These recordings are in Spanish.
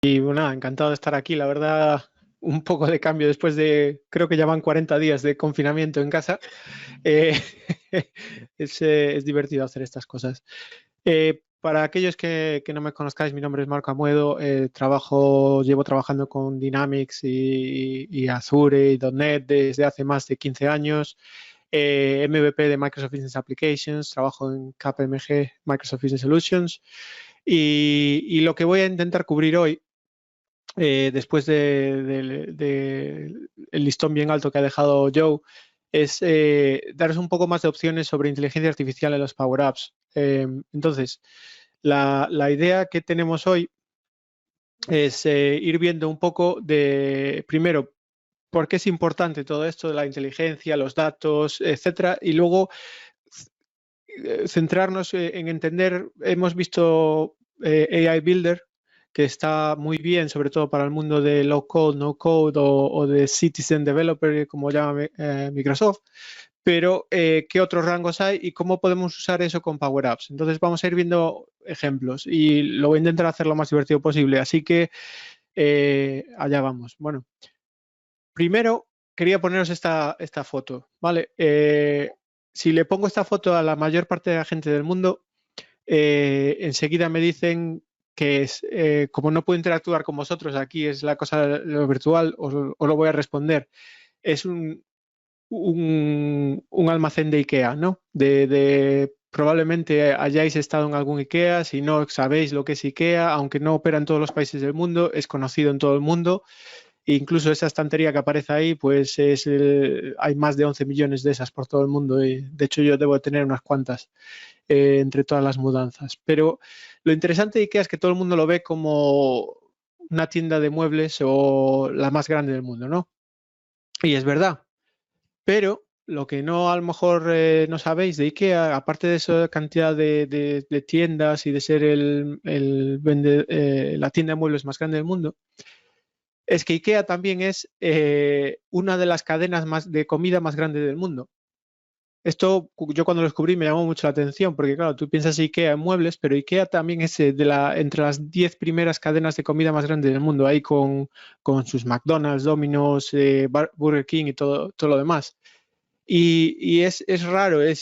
Y bueno, encantado de estar aquí. La verdad, un poco de cambio después de, creo que ya van 40 días de confinamiento en casa. Eh, es divertido hacer estas cosas. Para aquellos que no me conozcáis, mi nombre es Marco Amuedo. Llevo trabajando con Dynamics y Azure y .NET desde hace más de 15 años. MVP de Microsoft Business Applications, trabajo en KPMG, Microsoft Business Solutions. Y lo que voy a intentar cubrir hoy después el listón bien alto que ha dejado Joe, es daros un poco más de opciones sobre inteligencia artificial en los Power Apps. Entonces, la idea que tenemos hoy es ir viendo un poco de, primero, por qué es importante todo esto de la inteligencia, los datos, etcétera, y luego centrarnos en entender, hemos visto AI Builder, que está muy bien, sobre todo para el mundo de low code, no code o de citizen developer, como llama Microsoft, pero ¿qué otros rangos hay y cómo podemos usar eso con Power Apps? Entonces vamos a ir viendo ejemplos y lo voy a intentar hacer lo más divertido posible, así que allá vamos. Bueno, primero quería poneros esta foto, ¿vale? Si le pongo esta foto a la mayor parte de la gente del mundo, enseguida me dicen que es, como no puedo interactuar con vosotros, aquí es la cosa de lo virtual, os lo voy a responder. Es un almacén de IKEA, ¿no? Probablemente hayáis estado en algún IKEA, si no sabéis lo que es IKEA, aunque no opera en todos los países del mundo, es conocido en todo el mundo. Incluso esa estantería que aparece ahí, pues hay más de 11 millones de esas por todo el mundo. Y de hecho, yo debo tener unas cuantas entre todas las mudanzas. Pero lo interesante de IKEA es que todo el mundo lo ve como una tienda de muebles o la más grande del mundo, ¿no? Y es verdad. Pero lo que no a lo mejor no sabéis de IKEA, aparte de esa cantidad de tiendas y de ser la tienda de muebles más grande del mundo, es que IKEA también es una de las cadenas de comida más grandes del mundo. Esto yo cuando lo descubrí me llamó mucho la atención, porque claro, tú piensas IKEA en muebles, pero IKEA también es entre las 10 primeras cadenas de comida más grandes del mundo, ahí con sus McDonald's, Domino's, Burger King y todo lo demás. Y es raro, de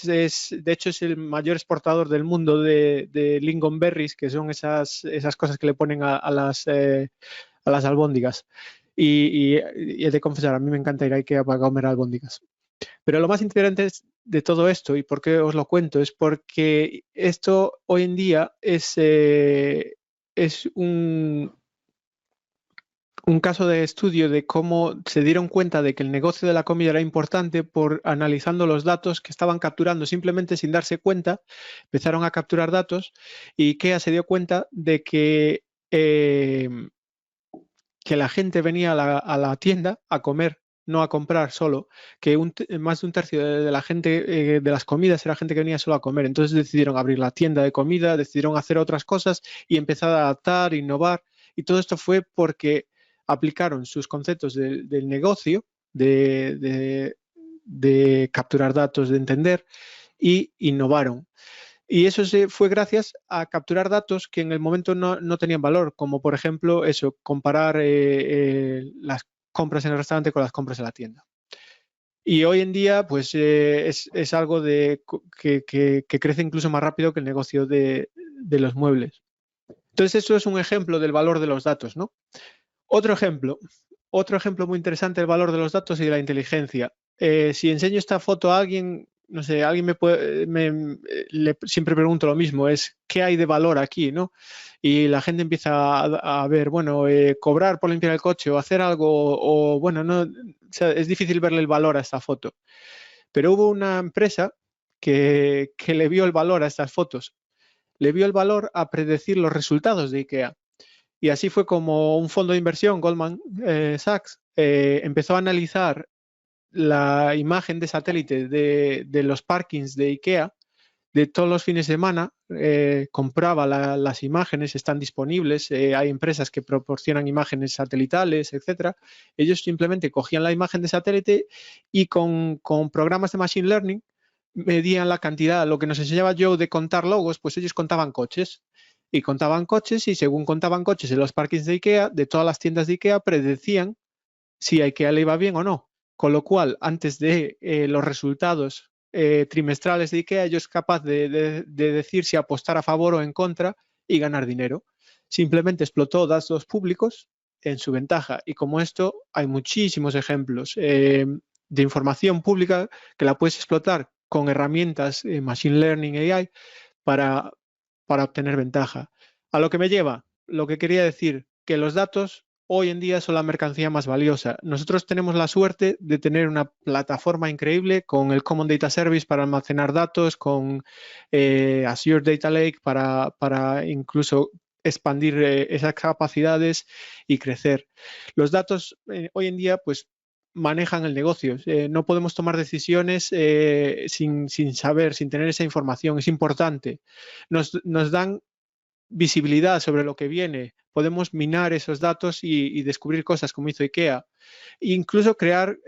hecho es el mayor exportador del mundo de lingonberries, que son esas cosas que le ponen a las albóndigas. Y he de confesar, a mí me encanta ir a IKEA para comer albóndigas. Pero lo más interesante de todo esto, y por qué os lo cuento, es porque esto hoy en día es un caso de estudio de cómo se dieron cuenta de que el negocio de la comida era importante por analizando los datos que estaban capturando simplemente sin darse cuenta, empezaron a capturar datos y IKEA se dio cuenta de que la gente venía a la tienda a comer, no a comprar solo, que más de un tercio de la gente de las comidas era gente que venía solo a comer. Entonces decidieron abrir la tienda de comida, decidieron hacer otras cosas y empezar a adaptar, innovar. Y todo esto fue porque aplicaron sus conceptos del negocio, de capturar datos, de entender, y innovaron. Y eso fue gracias a capturar datos que en el momento no tenían valor, como por ejemplo eso, comparar las compras en el restaurante con las compras en la tienda. Y hoy en día, pues es algo que crece incluso más rápido que el negocio de los muebles. Entonces, eso es un ejemplo del valor de los datos, ¿no? Otro ejemplo muy interesante del valor de los datos y de la inteligencia. Si enseño esta foto a alguien, no sé, alguien siempre pregunto lo mismo, es ¿qué hay de valor aquí, no? Y la gente empieza a ver, bueno, cobrar por limpiar el coche o hacer algo, o bueno, no, o sea, es difícil verle el valor a esta foto. Pero hubo una empresa que le vio el valor a estas fotos, le vio el valor a predecir los resultados de IKEA. Y así fue como un fondo de inversión, Goldman Sachs, empezó a analizar la imagen de satélite de los parkings de IKEA de todos los fines de semana, compraba las imágenes, están disponibles, hay empresas que proporcionan imágenes satelitales, etcétera. Ellos simplemente cogían la imagen de satélite y con programas de Machine Learning medían la cantidad, lo que nos enseñaba Joe de contar logos, pues ellos contaban coches. y contaban coches, y según contaban coches en los parkings de IKEA, de todas las tiendas de IKEA, predecían si a IKEA le iba bien o no. Con lo cual, antes de los resultados trimestrales de IKEA, yo es capaz de decir si apostar a favor o en contra y ganar dinero. Simplemente explotó datos públicos en su ventaja. Y como esto, hay muchísimos ejemplos de información pública que la puedes explotar con herramientas Machine Learning AI para obtener ventaja. A lo que me lleva, lo que quería decir, que los datos hoy en día son la mercancía más valiosa. Nosotros tenemos la suerte de tener una plataforma increíble con el Common Data Service para almacenar datos, con Azure Data Lake para incluso expandir esas capacidades y crecer. Los datos hoy en día, pues, manejan el negocio. No podemos tomar decisiones sin saber, sin tener esa información. Es importante. Nos dan visibilidad sobre lo que viene. Podemos minar esos datos y descubrir cosas como hizo IKEA. E incluso crear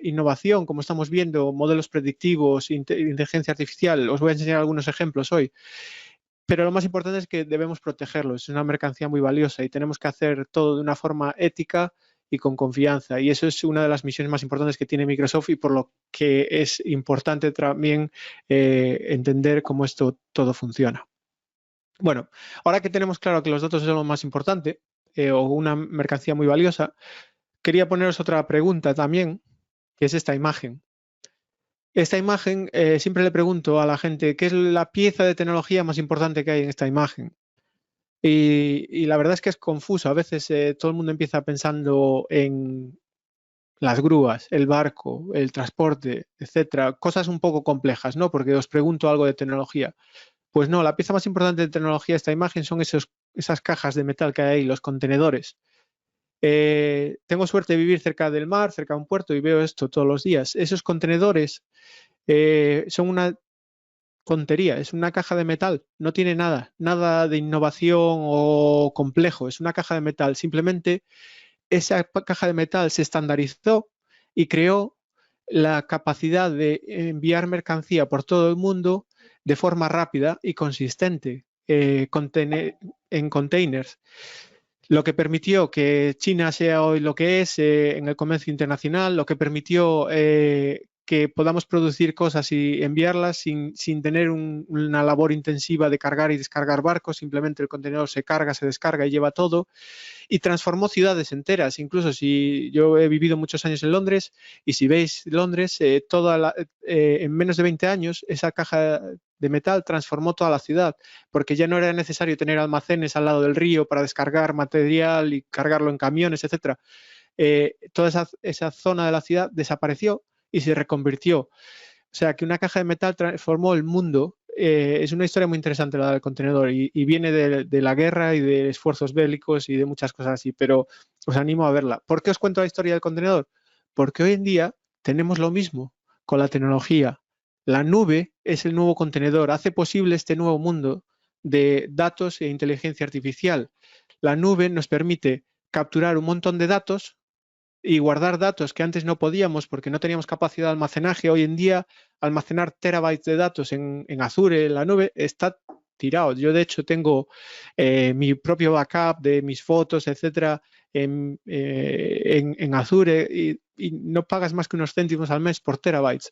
innovación, como estamos viendo, modelos predictivos, inteligencia artificial. Os voy a enseñar algunos ejemplos hoy. Pero lo más importante es que debemos protegerlos. Es una mercancía muy valiosa y tenemos que hacer todo de una forma ética y con confianza. Y eso es una de las misiones más importantes que tiene Microsoft y por lo que es importante también entender cómo esto todo funciona. Bueno, ahora que tenemos claro que los datos son lo más importante o una mercancía muy valiosa, quería poneros otra pregunta también, que es esta imagen. Esta imagen, siempre le pregunto a la gente, ¿qué es la pieza de tecnología más importante que hay en esta imagen? Y la verdad es que es confuso. A veces todo el mundo empieza pensando en las grúas, el barco, el transporte, etcétera. Cosas un poco complejas, ¿no? Porque os pregunto algo de tecnología. Pues no, la pieza más importante de tecnología de esta imagen son esas cajas de metal que hay ahí, los contenedores. Tengo suerte de vivir cerca del mar, cerca de un puerto y veo esto todos los días. Esos contenedores son una tontería, es una caja de metal, no tiene nada de innovación o complejo, es una caja de metal. Simplemente esa caja de metal se estandarizó y creó la capacidad de enviar mercancía por todo el mundo de forma rápida y consistente en containers, lo que permitió que China sea hoy lo que es en el comercio internacional, lo que permitió que podamos producir cosas y enviarlas sin tener una labor intensiva de cargar y descargar barcos. Simplemente el contenedor se carga, se descarga y lleva todo. Y transformó ciudades enteras. Incluso si yo he vivido muchos años en Londres y si veis Londres, en menos de 20 años esa caja de metal transformó toda la ciudad, porque ya no era necesario tener almacenes al lado del río para descargar material y cargarlo en camiones, etcétera. Toda esa zona de la ciudad desapareció y se reconvirtió. O sea, que una caja de metal transformó el mundo. Es una historia muy interesante la del contenedor y viene de la guerra y de esfuerzos bélicos y de muchas cosas así, pero os animo a verla. ¿Por qué os cuento la historia del contenedor? Porque hoy en día tenemos lo mismo con la tecnología. La nube es el nuevo contenedor, hace posible este nuevo mundo de datos e inteligencia artificial. La nube nos permite capturar un montón de datos y guardar datos que antes no podíamos porque no teníamos capacidad de almacenaje. Hoy en día, almacenar terabytes de datos en Azure, en la nube, está tirado. Yo, de hecho, tengo mi propio backup de mis fotos, etcétera, en Azure y no pagas más que unos céntimos al mes por terabytes.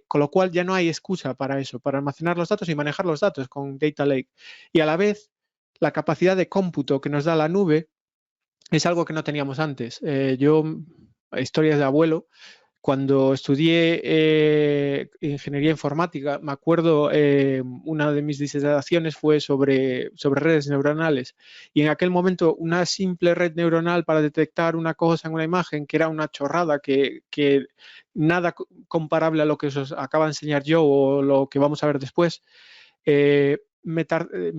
Con lo cual ya no hay excusa para eso, para almacenar los datos y manejar los datos con Data Lake. Y a la vez, la capacidad de cómputo que nos da la nube es algo que no teníamos antes. Yo, historias de abuelo, cuando estudié ingeniería informática, me acuerdo una de mis disertaciones fue sobre redes neuronales y en aquel momento una simple red neuronal para detectar una cosa en una imagen que era una chorrada, que nada comparable a lo que os acaba de enseñar yo o lo que vamos a ver después, me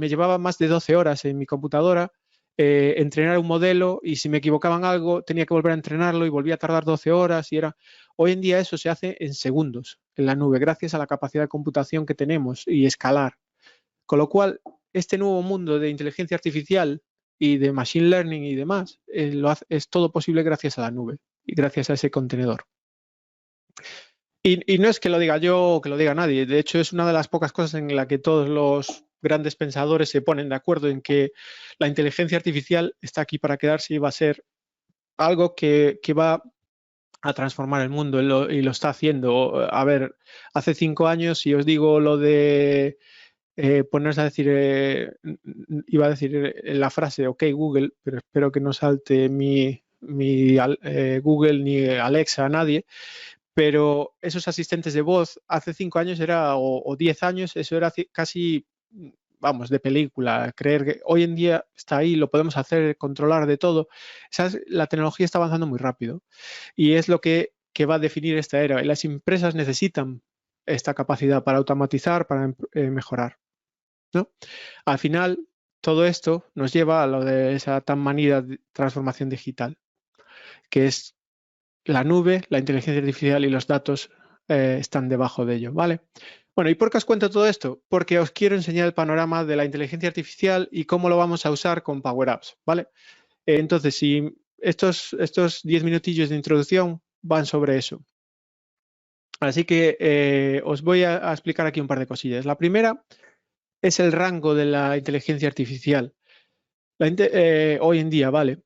llevaba más de 12 horas en mi computadora entrenar un modelo y si me equivocaba en algo tenía que volver a entrenarlo y volvía a tardar 12 horas y era... Hoy en día eso se hace en segundos en la nube gracias a la capacidad de computación que tenemos y escalar. Con lo cual, este nuevo mundo de inteligencia artificial y de machine learning y demás es todo posible gracias a la nube y gracias a ese contenedor. Y no es que lo diga yo o que lo diga nadie, de hecho es una de las pocas cosas en la que todos los grandes pensadores se ponen de acuerdo en que la inteligencia artificial está aquí para quedarse y va a ser algo que va a transformar el mundo y lo está haciendo. A ver, hace 5 años, si os digo lo de ponerse a decir, iba a decir la frase, ok Google, pero espero que no salte mi Google ni Alexa a nadie, pero esos asistentes de voz hace 5 años era, o 10 años, eso era casi, vamos, de película. Creer que hoy en día está ahí, lo podemos hacer, controlar de todo. La tecnología está avanzando muy rápido y es lo que va a definir esta era. Y las empresas necesitan esta capacidad para automatizar, para mejorar, ¿no? Al final, todo esto nos lleva a lo de esa tan manida transformación digital, que es la nube, la inteligencia artificial y los datos están debajo de ello, ¿vale? Bueno, ¿y por qué os cuento todo esto? Porque os quiero enseñar el panorama de la inteligencia artificial y cómo lo vamos a usar con Power Apps, ¿vale? Entonces, si estos 10 minutillos de introducción van sobre eso. Así que os voy a explicar aquí un par de cosillas. La primera es el rango de la inteligencia artificial. Hoy en día, ¿vale?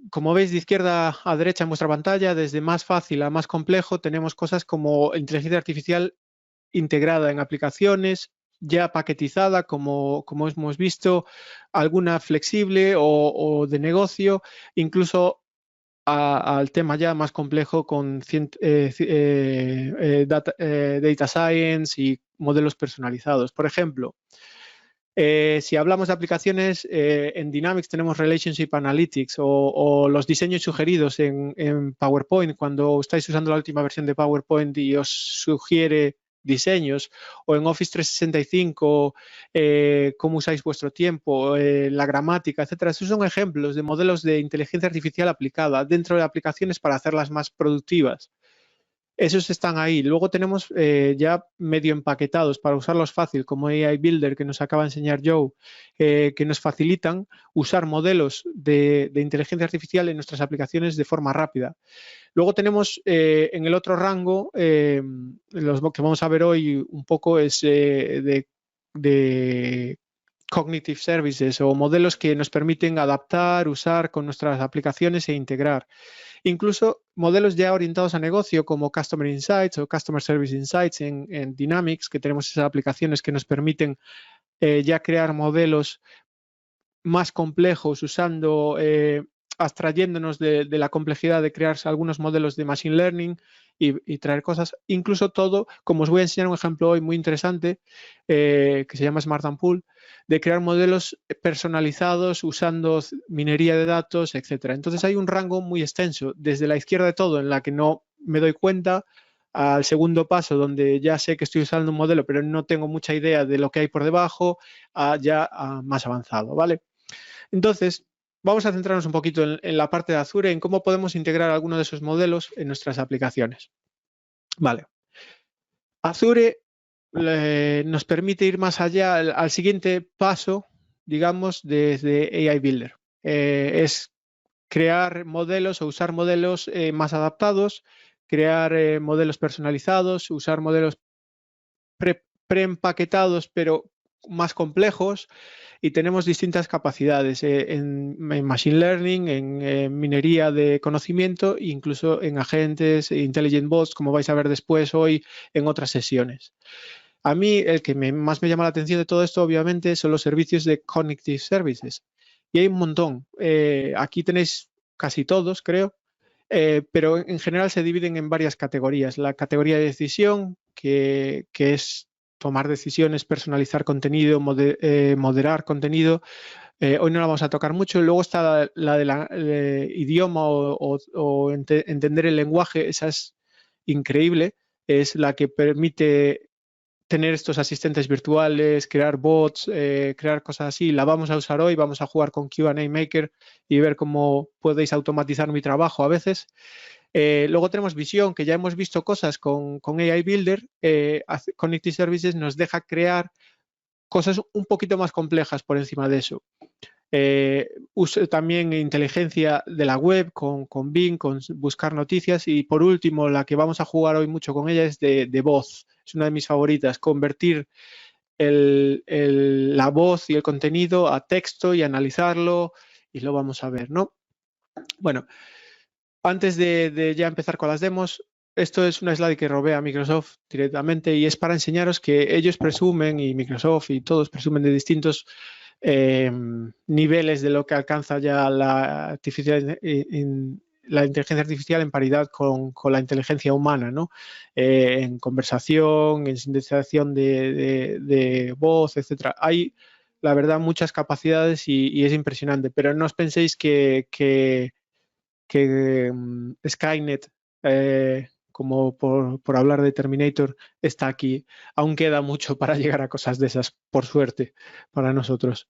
Como veis de izquierda a derecha en vuestra pantalla, desde más fácil a más complejo, tenemos cosas como inteligencia artificial integrada en aplicaciones, ya paquetizada, como hemos visto, alguna flexible o de negocio, incluso al tema ya más complejo con data science y modelos personalizados. Por ejemplo, si hablamos de aplicaciones, en Dynamics tenemos Relationship Analytics o los diseños sugeridos en PowerPoint, cuando estáis usando la última versión de PowerPoint y os sugiere diseños, o en Office 365, cómo usáis vuestro tiempo, la gramática, etcétera. Esos son ejemplos de modelos de inteligencia artificial aplicada dentro de aplicaciones para hacerlas más productivas. Esos están ahí. Luego tenemos ya medio empaquetados para usarlos fácil, como AI Builder, que nos acaba de enseñar Joe, que nos facilitan usar modelos de inteligencia artificial en nuestras aplicaciones de forma rápida. Luego tenemos en el otro rango, los que vamos a ver hoy un poco es de Cognitive Services o modelos que nos permiten adaptar, usar con nuestras aplicaciones e integrar. Incluso modelos ya orientados a negocio como Customer Insights o Customer Service Insights en Dynamics, que tenemos esas aplicaciones que nos permiten ya crear modelos más complejos usando, abstrayéndonos de la complejidad de crear algunos modelos de Machine Learning y traer cosas. Incluso todo, como os voy a enseñar un ejemplo hoy muy interesante, que se llama Smart and Pool, de crear modelos personalizados usando minería de datos, etcétera. Entonces hay un rango muy extenso, desde la izquierda de todo, en la que no me doy cuenta, al segundo paso, donde ya sé que estoy usando un modelo, pero no tengo mucha idea de lo que hay por debajo, ya más avanzado, ¿vale? Entonces, vamos a centrarnos un poquito en la parte de Azure, en cómo podemos integrar alguno de esos modelos en nuestras aplicaciones. Vale. Azure nos permite ir más allá al siguiente paso, digamos, desde AI Builder. Es crear modelos o usar modelos más adaptados, crear modelos personalizados, usar modelos preempaquetados, pero más complejos, y tenemos distintas capacidades en Machine Learning, en minería de conocimiento, incluso en agentes, Intelligent Bots, como vais a ver después hoy en otras sesiones. A mí el que más me llama la atención de todo esto, obviamente, son los servicios de Cognitive Services. Y hay un montón. Aquí tenéis casi todos, creo, pero en general se dividen en varias categorías. La categoría de decisión, que es tomar decisiones, personalizar contenido, moderar contenido. Hoy no la vamos a tocar mucho. Luego está la de idioma o entender el lenguaje. Esa es increíble. Es la que permite tener estos asistentes virtuales, crear bots, crear cosas así. La vamos a usar hoy. Vamos a jugar con Q&A Maker y ver cómo podéis automatizar mi trabajo a veces. Luego tenemos visión, que ya hemos visto cosas con AI Builder. Cognitive Services nos deja crear cosas un poquito más complejas por encima de eso. Uso también inteligencia de la web con Bing, con buscar noticias. Y por último, la que vamos a jugar hoy mucho con ella es de voz. Es una de mis favoritas, convertir la voz y el contenido a texto y analizarlo, y lo vamos a ver, ¿no? Bueno, antes de ya empezar con las demos, esto es una slide que robé a Microsoft directamente y es para enseñaros que ellos presumen, y Microsoft y todos presumen de distintos niveles de lo que alcanza ya la inteligencia artificial en paridad con la inteligencia humana, ¿no? En conversación, en sintetización de voz, etcétera. Hay, la verdad, muchas capacidades y es impresionante, pero no os penséis que Skynet, como por hablar de Terminator, está aquí. Aún queda mucho para llegar a cosas de esas, por suerte, para nosotros.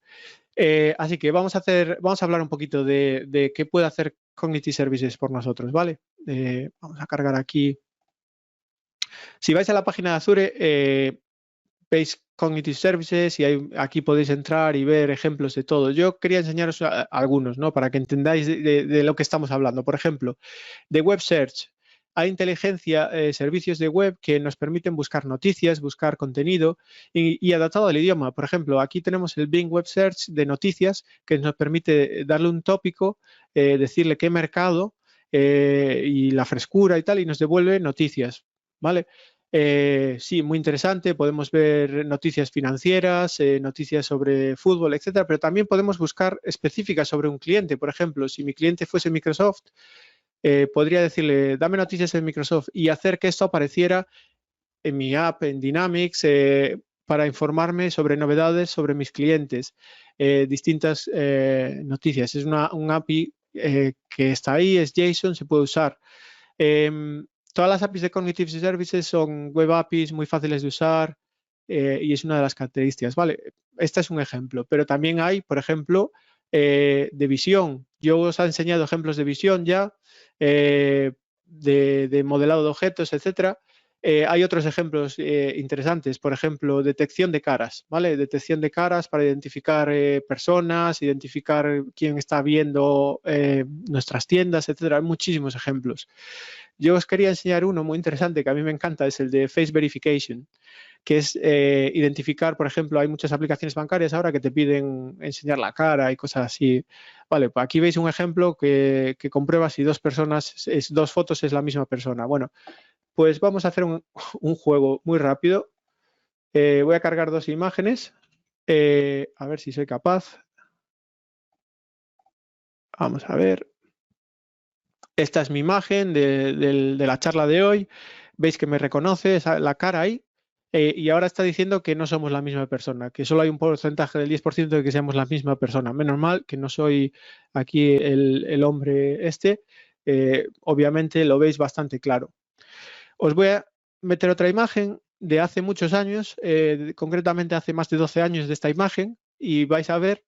Así que vamos a hablar un poquito de qué puede hacer Cognitive Services por nosotros, ¿vale? Vamos a cargar aquí. Si vais a la página de Azure, veis Cognitive Services y aquí podéis entrar y ver ejemplos de todo. Yo quería enseñaros algunos, ¿no? Para que entendáis de lo que estamos hablando. Por ejemplo, de Web Search. Hay inteligencia, servicios de web que nos permiten buscar noticias, buscar contenido y adaptado al idioma. Por ejemplo, aquí tenemos el Bing Web Search de noticias que nos permite darle un tópico, decirle qué mercado y la frescura y tal, y nos devuelve noticias, ¿vale? Sí, muy interesante. Podemos ver noticias financieras, noticias sobre fútbol, etcétera, pero también podemos buscar específicas sobre un cliente. Por ejemplo, si mi cliente fuese Microsoft, podría decirle, dame noticias de Microsoft y hacer que esto apareciera en mi app, en Dynamics, para informarme sobre novedades sobre mis clientes, distintas noticias. Es un API que está ahí, es JSON, se puede usar. Todas las APIs de Cognitive Services son web APIs muy fáciles de usar y es una de las características. Vale, este es un ejemplo, pero también hay, por ejemplo, de visión. Yo os he enseñado ejemplos de visión ya, de modelado de objetos, etcétera. Hay otros ejemplos interesantes, por ejemplo, detección de caras, ¿vale? Detección de caras para identificar personas, identificar quién está viendo nuestras tiendas, etcétera. Hay muchísimos ejemplos. Yo os quería enseñar uno muy interesante que a mí me encanta, es el de Face Verification, que es identificar, por ejemplo, hay muchas aplicaciones bancarias ahora que te piden enseñar la cara y cosas así. Vale, pues aquí veis un ejemplo que comprueba si dos fotos es la misma persona. Bueno, pues vamos a hacer un juego muy rápido. Voy a cargar dos imágenes. A ver si soy capaz. Vamos a ver. Esta es mi imagen de la charla de hoy. Veis que me reconoce la cara ahí. Y ahora está diciendo que no somos la misma persona, que solo hay un porcentaje del 10% de que seamos la misma persona. Menos mal que no soy aquí el hombre este. Obviamente lo veis bastante claro. Os voy a meter otra imagen de hace muchos años, concretamente hace más de 12 años de esta imagen, y vais a ver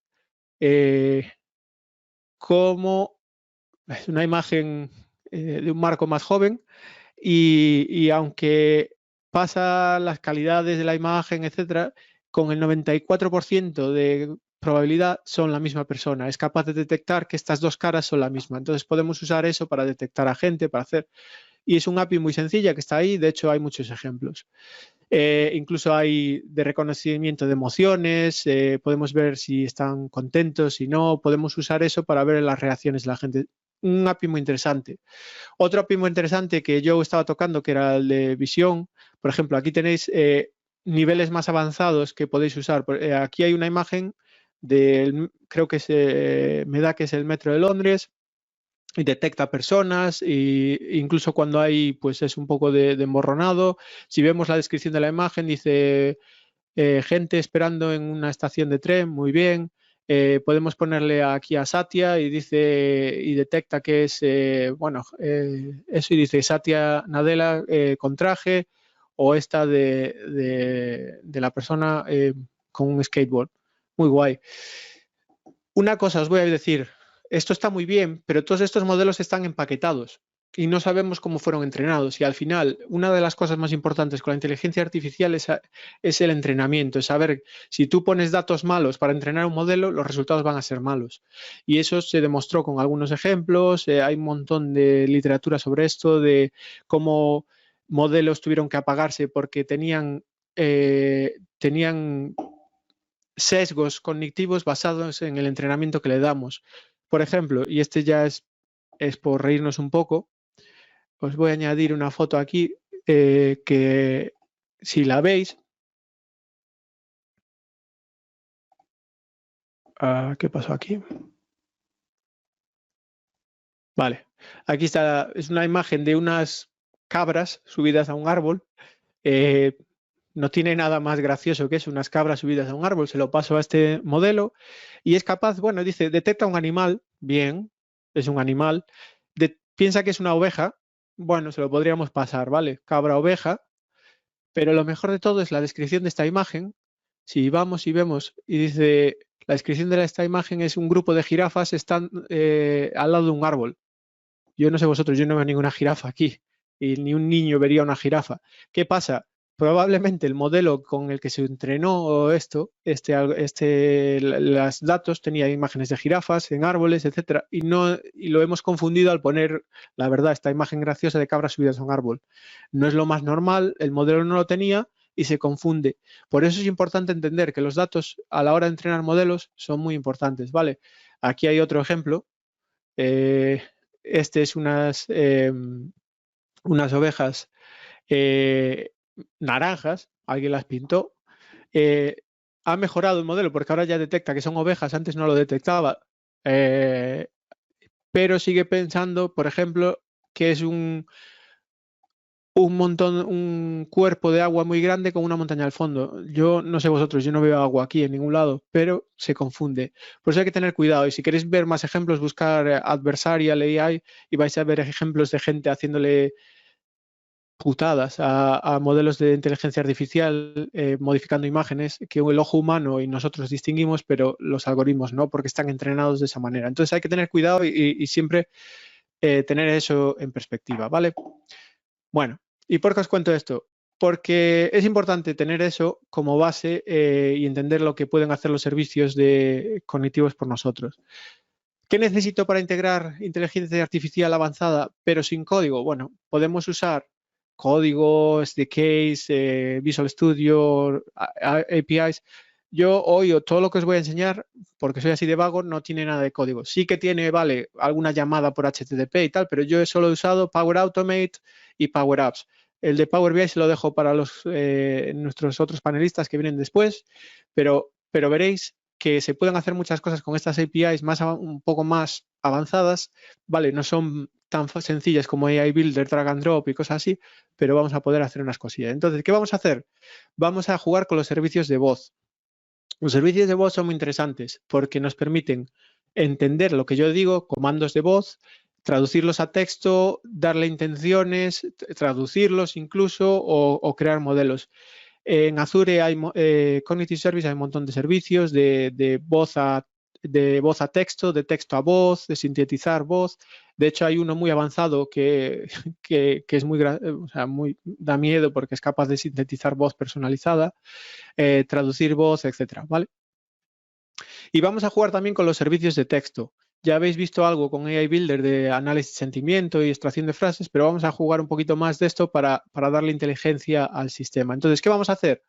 cómo es una imagen de un Marco más joven y aunque pasa las calidades de la imagen, etcétera, con el 94% de probabilidad son la misma persona. Es capaz de detectar que estas dos caras son la misma. Entonces podemos usar eso para detectar a gente, para hacer... Y es un API muy sencilla que está ahí. De hecho, hay muchos ejemplos. Incluso hay de reconocimiento de emociones, podemos ver si están contentos, si no, podemos usar eso para ver las reacciones de la gente. Un API muy interesante. Otro API muy interesante que yo estaba tocando, que era el de visión. Por ejemplo, aquí tenéis niveles más avanzados que podéis usar. Aquí hay una imagen creo que me da que es el metro de Londres, y detecta personas e incluso cuando hay, pues es un poco de emborronado. Si vemos la descripción de la imagen, dice gente esperando en una estación de tren, muy bien. Podemos ponerle aquí a Satya y detecta que es, eso, y dice Satya Nadella con traje, o esta de la persona con un skateboard. Muy guay. Una cosa os voy a decir, esto está muy bien, pero todos estos modelos están empaquetados y no sabemos cómo fueron entrenados. Y al final, una de las cosas más importantes con la inteligencia artificial es el entrenamiento, es saber si tú pones datos malos para entrenar un modelo, los resultados van a ser malos. Y eso se demostró con algunos ejemplos. Hay un montón de literatura sobre esto, de cómo modelos tuvieron que apagarse porque tenían tenían sesgos cognitivos basados en el entrenamiento que le damos. Por ejemplo, y este ya es por reírnos un poco, os voy a añadir una foto aquí que si la veis, ¿qué pasó aquí? Vale, aquí está, es una imagen de unas cabras subidas a un árbol. No tiene nada más gracioso que eso, unas cabras subidas a un árbol. Se lo paso a este modelo y es capaz, bueno, dice, detecta un animal, bien, es un animal. Piensa que es una oveja, bueno, se lo podríamos pasar, ¿vale? Cabra, oveja, pero lo mejor de todo es la descripción de esta imagen. Si vamos y vemos y dice, la descripción de esta imagen es un grupo de jirafas están al lado de un árbol. Yo no sé vosotros, yo no veo ninguna jirafa aquí y ni un niño vería una jirafa. ¿Qué pasa? Probablemente el modelo con el que se entrenó los datos tenía imágenes de jirafas en árboles, etcétera, y lo hemos confundido al poner, la verdad, esta imagen graciosa de cabras subidas a un árbol. No es lo más normal, el modelo no lo tenía y se confunde. Por eso es importante entender que los datos a la hora de entrenar modelos son muy importantes, ¿vale? Aquí hay otro ejemplo. Este es unas ovejas naranjas, alguien las pintó. Ha mejorado el modelo porque ahora ya detecta que son ovejas, antes no lo detectaba, pero sigue pensando, por ejemplo, que es un cuerpo de agua muy grande con una montaña al fondo. Yo no sé vosotros, yo no veo agua aquí en ningún lado, pero se confunde. Por eso hay que tener cuidado. Y si queréis ver más ejemplos, buscar Adversarial AI y vais a ver ejemplos de gente haciéndole putadas a modelos de inteligencia artificial, modificando imágenes que el ojo humano y nosotros distinguimos, pero los algoritmos no, porque están entrenados de esa manera. Entonces hay que tener cuidado y siempre tener eso en perspectiva, ¿vale? Bueno, ¿y por qué os cuento esto? Porque es importante tener eso como base y entender lo que pueden hacer los servicios cognitivos por nosotros. ¿Qué necesito para integrar inteligencia artificial avanzada, pero sin código? Bueno, podemos usar código, SDKs, Visual Studio, APIs. Yo hoy todo lo que os voy a enseñar, porque soy así de vago, no tiene nada de código. Sí que tiene, vale, alguna llamada por HTTP y tal, pero yo solo he usado Power Automate y Power Apps. El de Power BI se lo dejo para nuestros otros panelistas que vienen después, pero veréis que se pueden hacer muchas cosas con estas APIs un poco más avanzadas, vale, no son tan sencillas como AI Builder, Drag and Drop y cosas así, pero vamos a poder hacer unas cosillas. Entonces, ¿qué vamos a hacer? Vamos a jugar con los servicios de voz. Los servicios de voz son muy interesantes porque nos permiten entender lo que yo digo, comandos de voz, traducirlos a texto, darle intenciones, traducirlos incluso o crear modelos. En Azure hay Cognitive Service, hay un montón de servicios de voz a texto, de texto a voz, de sintetizar voz. De hecho, hay uno muy avanzado que es da miedo porque es capaz de sintetizar voz personalizada, traducir voz, etcétera, ¿vale? Y vamos a jugar también con los servicios de texto. Ya habéis visto algo con AI Builder de análisis de sentimiento y extracción de frases, pero vamos a jugar un poquito más de esto para darle inteligencia al sistema. Entonces, ¿qué vamos a hacer?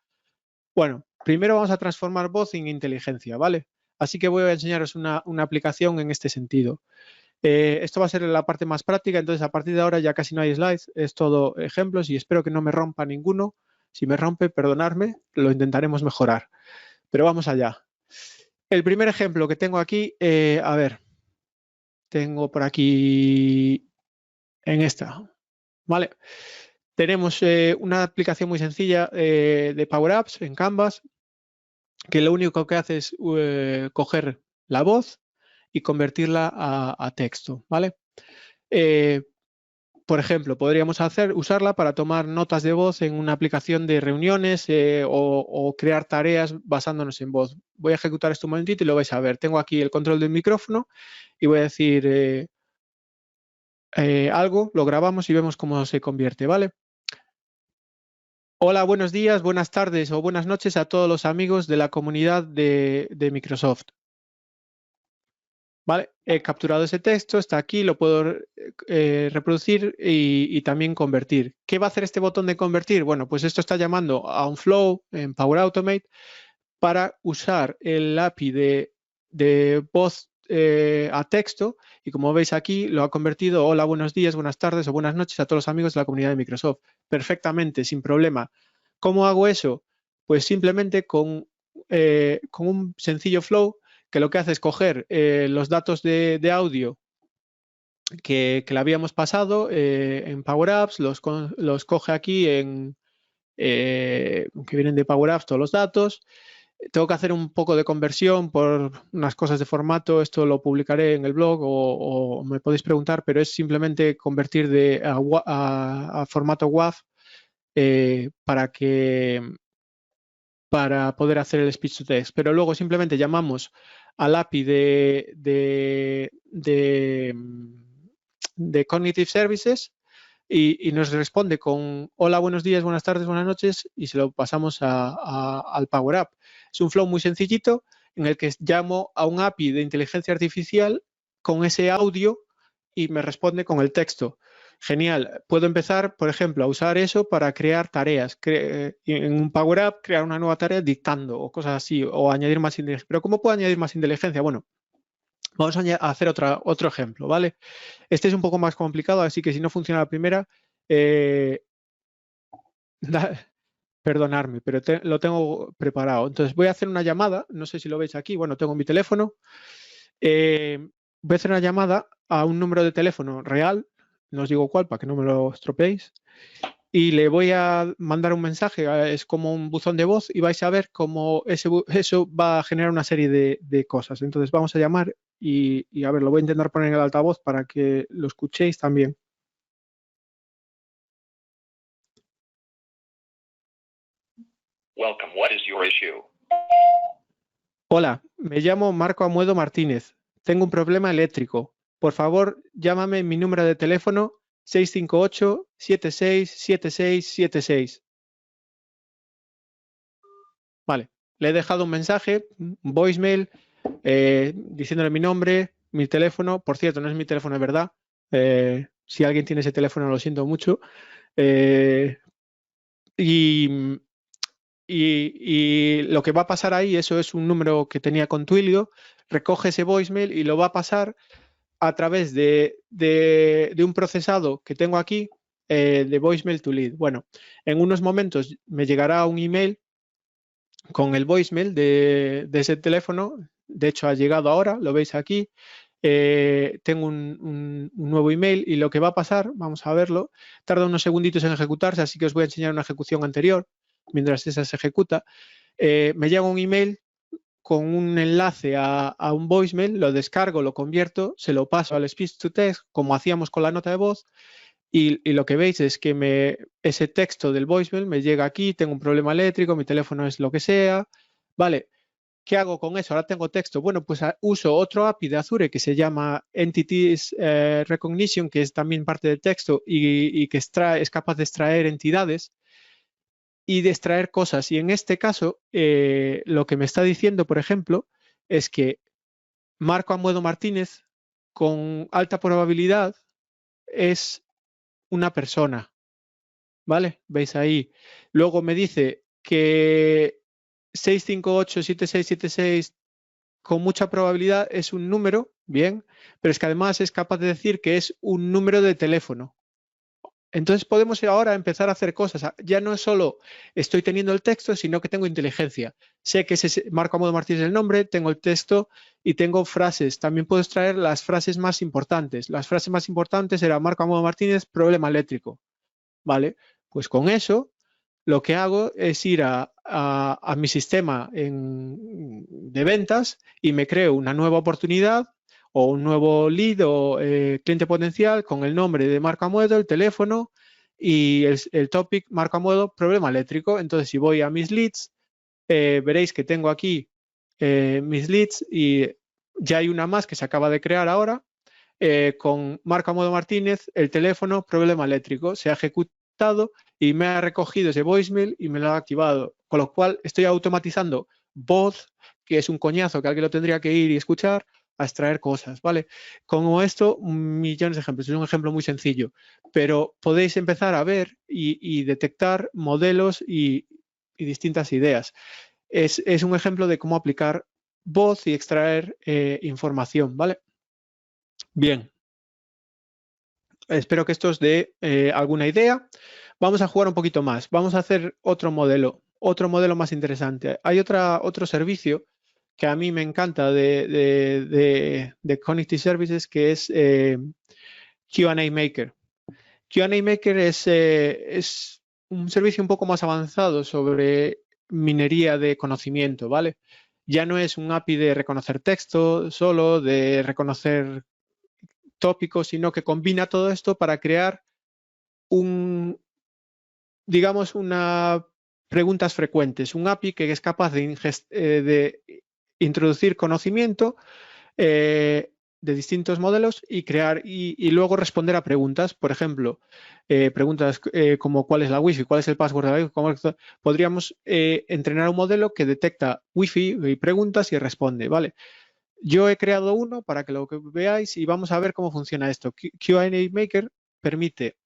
Bueno, primero vamos a transformar voz en inteligencia, ¿vale? Así que voy a enseñaros una aplicación en este sentido. Esto va a ser la parte más práctica, entonces a partir de ahora ya casi no hay slides, es todo ejemplos y espero que no me rompa ninguno. Si me rompe, perdonadme, lo intentaremos mejorar. Pero vamos allá. El primer ejemplo que tengo aquí, a ver, tengo por aquí en esta, ¿vale? Tenemos una aplicación muy sencilla de Power Apps en Canvas, que lo único que hace es coger la voz y convertirla a texto, ¿vale? Por ejemplo, podríamos usarla para tomar notas de voz en una aplicación de reuniones o crear tareas basándonos en voz. Voy a ejecutar esto un momentito y lo vais a ver. Tengo aquí el control del micrófono y voy a decir algo, lo grabamos y vemos cómo se convierte, ¿vale? Hola, buenos días, buenas tardes o buenas noches a todos los amigos de la comunidad de Microsoft. ¿Vale? He capturado ese texto, está aquí, lo puedo reproducir y también convertir. ¿Qué va a hacer este botón de convertir? Bueno, pues esto está llamando a un flow en Power Automate para usar el API de voz a texto y como veis aquí lo ha convertido hola, buenos días, buenas tardes o buenas noches a todos los amigos de la comunidad de Microsoft. Perfectamente, sin problema. ¿Cómo hago eso? Pues simplemente con un sencillo flow que lo que hace es coger los datos de audio que le habíamos pasado en Power Apps, los coge aquí que vienen de Power Apps todos los datos. Tengo que hacer un poco de conversión por unas cosas de formato, esto lo publicaré en el blog o me podéis preguntar, pero es simplemente convertir a formato WAV para poder hacer el speech to text. Pero luego simplemente llamamos al API de Cognitive Services y nos responde con hola, buenos días, buenas tardes, buenas noches y se lo pasamos al Power App. Es un flow muy sencillito en el que llamo a un API de inteligencia artificial con ese audio y me responde con el texto. Genial. Puedo empezar, por ejemplo, a usar eso para crear tareas. En un Power App, crear una nueva tarea dictando o cosas así, o añadir más inteligencia. Pero ¿cómo puedo añadir más inteligencia? Bueno, vamos a hacer otro ejemplo, ¿vale? Este es un poco más complicado, así que si no funciona la primera, perdonadme, pero lo tengo preparado. Entonces voy a hacer una llamada, no sé si lo veis aquí, bueno, tengo mi teléfono. Voy a hacer una llamada a un número de teléfono real, no os digo cuál para que no me lo estropeéis, y le voy a mandar un mensaje, es como un buzón de voz y vais a ver cómo eso va a generar una serie de cosas. Entonces vamos a llamar y a ver, lo voy a intentar poner en el altavoz para que lo escuchéis también. Welcome. What is your issue? Hola, me llamo Marco Amuedo Martínez. Tengo un problema eléctrico. Por favor, llámame en mi número de teléfono 658-767676. Vale, le he dejado un mensaje, un voicemail, diciéndole mi nombre, mi teléfono. Por cierto, no es mi teléfono de verdad. Si alguien tiene ese teléfono, lo siento mucho. Y lo que va a pasar ahí, eso es un número que tenía con Twilio, recoge ese voicemail y lo va a pasar a través de un procesado que tengo aquí de voicemail to lead. Bueno, en unos momentos me llegará un email con el voicemail de ese teléfono. De hecho, ha llegado ahora, lo veis aquí. Tengo un nuevo email y lo que va a pasar, vamos a verlo, tarda unos segunditos en ejecutarse, así que os voy a enseñar una ejecución anterior mientras esa se ejecuta. Me llega un email con un enlace a un voicemail, lo descargo, lo convierto, se lo paso al speech to text, como hacíamos con la nota de voz, y lo que veis es que ese texto del voicemail me llega aquí, tengo un problema eléctrico, mi teléfono es lo que sea, vale. ¿Qué hago con eso? Ahora tengo texto. Bueno, pues uso otro API de Azure que se llama Entities Recognition, que es también parte del texto y que es capaz de extraer entidades y de extraer cosas. Y en este caso, lo que me está diciendo, por ejemplo, es que Marco Amuedo Martínez, con alta probabilidad, es una persona. ¿Vale? ¿Veis ahí? Luego me dice que 658-7676 con mucha probabilidad es un número, bien, pero es que además es capaz de decir que es un número de teléfono. Entonces podemos ahora empezar a hacer cosas. Ya no es solo estoy teniendo el texto, sino que tengo inteligencia. Sé que ese Marco Amuedo Martínez es el nombre, tengo el texto y tengo frases. También puedo extraer las frases más importantes. Las frases más importantes eran Marco Amuedo Martínez, problema eléctrico. ¿Vale? Pues con eso lo que hago es ir a mi sistema de ventas y me creo una nueva oportunidad o un nuevo lead o cliente potencial con el nombre de Marco Amuedo, el teléfono y el topic Marco Amuedo, problema eléctrico. Entonces, si voy a mis leads, veréis que tengo aquí mis leads y ya hay una más que se acaba de crear ahora con Marco Amuedo Martínez, el teléfono, problema eléctrico. Se ha ejecutado y me ha recogido ese voicemail y me lo ha activado. Con lo cual estoy automatizando voz, que es un coñazo que alguien lo tendría que ir y escuchar, a extraer cosas, ¿vale? Como esto, millones de ejemplos. Es un ejemplo muy sencillo, pero podéis empezar a ver y detectar modelos y distintas ideas. Es un ejemplo de cómo aplicar voz y extraer información, ¿vale? Bien, espero que esto os dé alguna idea. Vamos a jugar un poquito más. Vamos a hacer otro modelo más interesante. Hay otro servicio que a mí me encanta de Cognitive Services, que es Q&A Maker. Q&A Maker es un servicio un poco más avanzado sobre minería de conocimiento, ¿vale? Ya no es un API de reconocer texto solo, de reconocer tópicos, sino que combina todo esto para crear digamos, preguntas frecuentes, un API que es capaz de introducir conocimiento de distintos modelos y crear y luego responder a preguntas. Por ejemplo, preguntas como ¿cuál es la Wi-Fi? ¿Cuál es el password de la Wi-Fi? Podríamos entrenar un modelo que detecta Wi-Fi y preguntas y responde, ¿vale? Yo he creado uno para que lo veáis y vamos a ver cómo funciona esto. Q&A Maker permite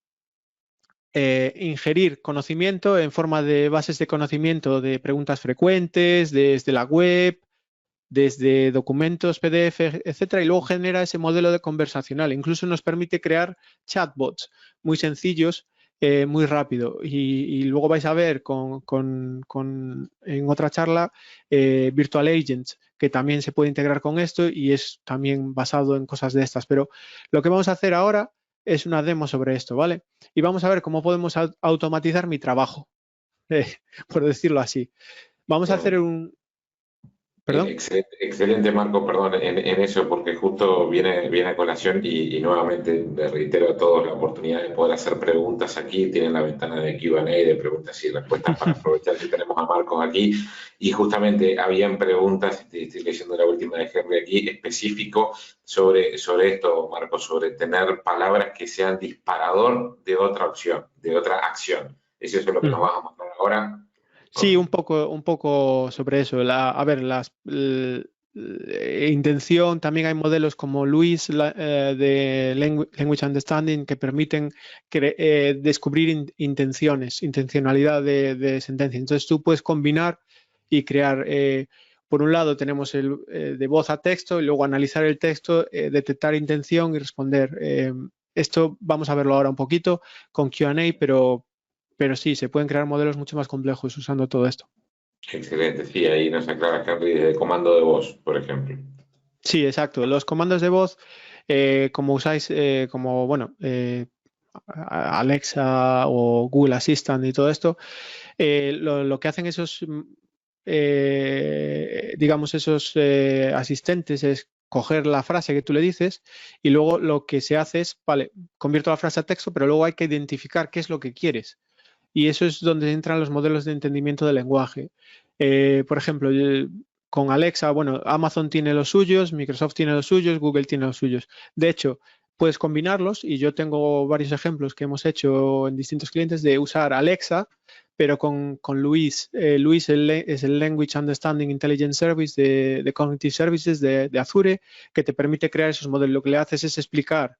ingerir conocimiento en forma de bases de conocimiento de preguntas frecuentes, desde la web, desde documentos PDF, etcétera, y luego genera ese modelo de conversacional. Incluso nos permite crear chatbots muy sencillos, muy rápido. Y luego vais a ver en otra charla Virtual Agents, que también se puede integrar con esto y es también basado en cosas de estas. Pero lo que vamos a hacer ahora es una demo sobre esto, ¿vale? Y vamos a ver cómo podemos automatizar mi trabajo, por decirlo así. Vamos a hacer un... ¿Perdón? Excelente, excelente, Marco, perdón, en eso, porque justo viene a colación y nuevamente le reitero a todos la oportunidad de poder hacer preguntas aquí. Tienen la ventana de Q&A de preguntas y respuestas para aprovechar que tenemos a Marcos aquí. Y justamente habían preguntas, estoy leyendo la última de Henry aquí, específico sobre esto, Marcos, sobre tener palabras que sean disparador de otra opción, de otra acción. Eso es lo que nos vas a mostrar ahora. Sí, un poco sobre eso. A ver, intención, también hay modelos como Luis de Language Understanding que permiten descubrir intencionalidad de sentencia. Entonces tú puedes combinar y crear, por un lado tenemos el de voz a texto y luego analizar el texto, detectar intención y responder. Esto vamos a verlo ahora un poquito con Q&A, pero sí, se pueden crear modelos mucho más complejos usando todo esto. Excelente, sí, ahí nos aclara Henry de comando de voz, por ejemplo. Sí, exacto. Los comandos de voz, como usáis, como, bueno, Alexa o Google Assistant y todo esto, lo que hacen digamos, esos asistentes es coger la frase que tú le dices y luego lo que se hace es, vale, convierto la frase a texto, pero luego hay que identificar qué es lo que quieres. Y eso es donde entran los modelos de entendimiento del lenguaje. Por ejemplo, con Alexa, bueno, Amazon tiene los suyos, Microsoft tiene los suyos, Google tiene los suyos. De hecho, puedes combinarlos y yo tengo varios ejemplos que hemos hecho en distintos clientes de usar Alexa, pero con Luis. Luis es el Language Understanding Intelligence Service de Cognitive Services de Azure, que te permite crear esos modelos. Lo que le haces es explicar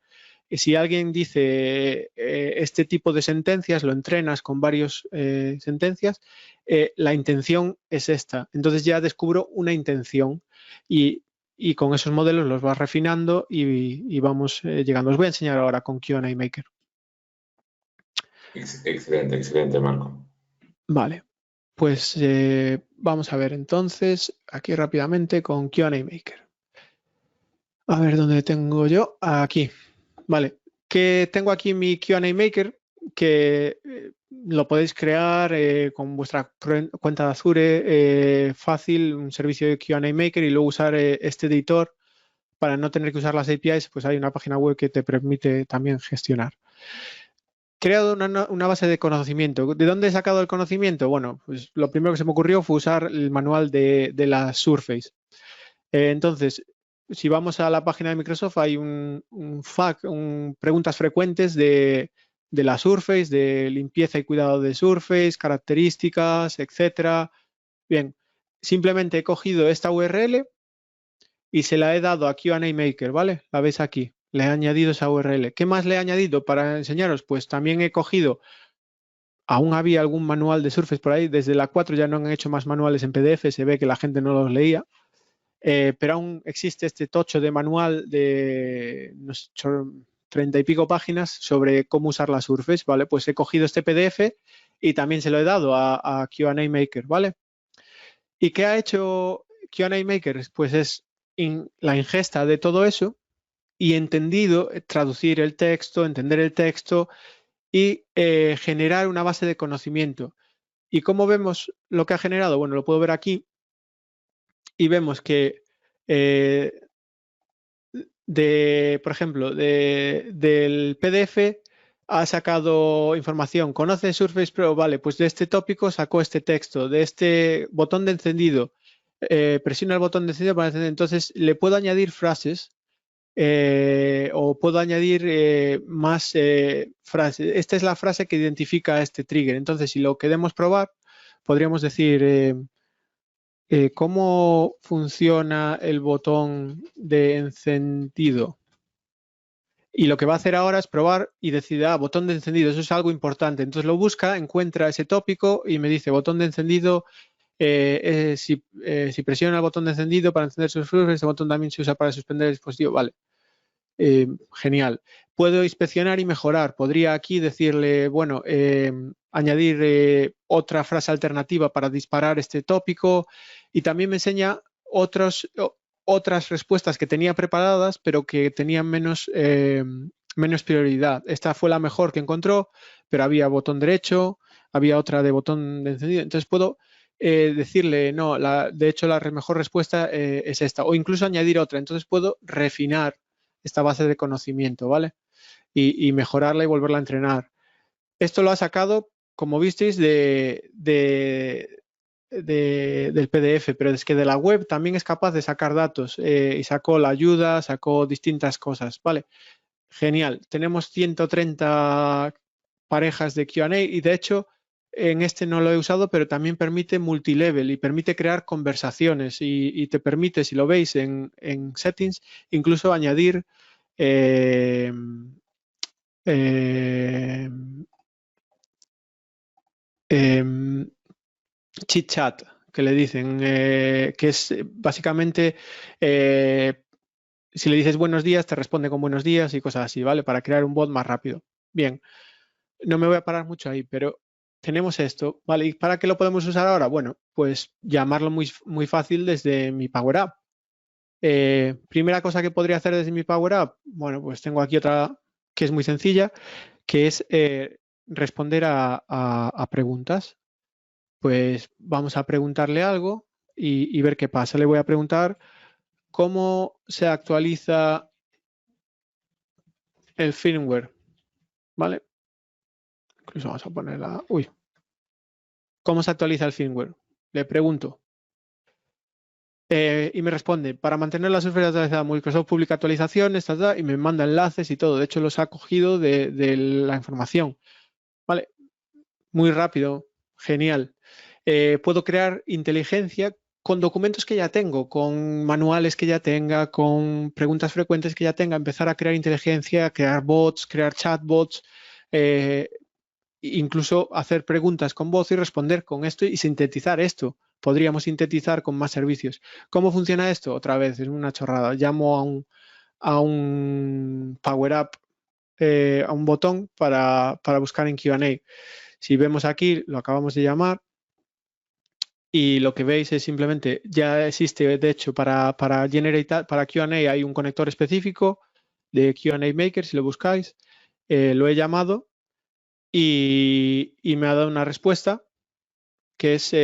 si alguien dice este tipo de sentencias, lo entrenas con varias sentencias, la intención es esta. Entonces ya descubro una intención y con esos modelos los vas refinando y vamos llegando. Os voy a enseñar ahora con Q&A Maker. Excelente, excelente, Marco. Vale, pues vamos a ver entonces aquí rápidamente con Q&A Maker. A ver dónde tengo yo. Aquí. Vale, que tengo aquí mi Q&A Maker que lo podéis crear con vuestra cuenta de Azure, fácil, un servicio de Q&A Maker y luego usar este editor para no tener que usar las APIs, pues hay una página web que te permite también gestionar. He creado una base de conocimiento. ¿De dónde he sacado el conocimiento? Bueno, pues lo primero que se me ocurrió fue usar el manual de la Surface. Entonces, si vamos a la página de Microsoft, hay un FAQ, preguntas frecuentes de la Surface, de limpieza y cuidado de Surface, características, etcétera. Bien, simplemente he cogido esta URL y se la he dado a Q&A Maker, ¿vale? La veis aquí. Le he añadido esa URL. ¿Qué más le he añadido para enseñaros? Pues también he cogido, aún había algún manual de Surface por ahí, desde la 4 ya no han hecho más manuales en PDF, se ve que la gente no los leía, pero aún existe este tocho de manual de 30 y pico páginas sobre cómo usar la Surface, ¿vale? Pues he cogido este PDF y también se lo he dado a Q&A Maker, ¿vale? ¿Y qué ha hecho Q&A Maker? Pues es la ingesta de todo eso y entendido, traducir el texto, entender el texto y generar una base de conocimiento. ¿Y cómo vemos lo que ha generado? Bueno, lo puedo ver aquí y vemos que, por ejemplo, del PDF ha sacado información. ¿Conoce Surface Pro? Vale, pues de este tópico sacó este texto, de este botón de encendido. Presiona el botón de encendido para encender. Entonces, le puedo añadir frases o puedo añadir más frases. Esta es la frase que identifica este trigger. Entonces, si lo queremos probar, podríamos decir cómo funciona el botón de encendido. Y lo que va a hacer ahora es probar y decide, botón de encendido, eso es algo importante. Entonces lo busca, encuentra ese tópico y me dice, botón de encendido, si presiona el botón de encendido para encender sus flujo, este botón también se usa para suspender el dispositivo. Vale. Genial. Puedo inspeccionar y mejorar. Podría aquí decirle, bueno, añadir otra frase alternativa para disparar este tópico y también me enseña otras respuestas que tenía preparadas pero que tenían menos prioridad. Esta fue la mejor que encontró, pero había botón derecho, había otra de botón de encendido. Entonces puedo decirle, no, de hecho la mejor respuesta es esta o incluso añadir otra. Entonces puedo refinar esta base de conocimiento, ¿vale? Y mejorarla y volverla a entrenar. Esto lo ha sacado, como visteis, del PDF, pero es que de la web también es capaz de sacar datos y sacó la ayuda, sacó distintas cosas, ¿vale? Genial. Tenemos 130 parejas de Q&A y de hecho en este no lo he usado, pero también permite multilevel y permite crear conversaciones y te permite, si lo veis en settings, incluso añadir chit chat, que le dicen, que es básicamente si le dices buenos días, te responde con buenos días y cosas así, ¿vale? Para crear un bot más rápido. Bien, no me voy a parar mucho ahí, pero tenemos esto, ¿vale? ¿Y para qué lo podemos usar ahora? Bueno, pues llamarlo muy, muy fácil desde mi Power App. Primera cosa que podría hacer desde mi Power App, bueno, pues tengo aquí otra que es muy sencilla, que es responder a preguntas. Pues vamos a preguntarle algo y ver qué pasa. Le voy a preguntar cómo se actualiza el firmware, ¿vale? Incluso vamos a ponerla. Uy. ¿Cómo se actualiza el firmware? Le pregunto. Y me responde, para mantener la Surface actualizada, Microsoft publica actualizaciones, y me manda enlaces y todo. De hecho, los ha cogido de la información. ¿Vale? Muy rápido, genial. Puedo crear inteligencia con documentos que ya tengo, con manuales que ya tenga, con preguntas frecuentes que ya tenga, empezar a crear inteligencia, crear bots, crear chatbots, incluso hacer preguntas con voz y responder con esto y sintetizar esto. Podríamos sintetizar con más servicios. ¿Cómo funciona esto? Otra vez, es una chorrada. Llamo a un Power Up, a un botón para buscar en Q&A. Si vemos aquí, lo acabamos de llamar y lo que veis es simplemente, ya existe, de hecho, para Q&A hay un conector específico de Q&A Maker, si lo buscáis. Lo he llamado y me ha dado una respuesta que es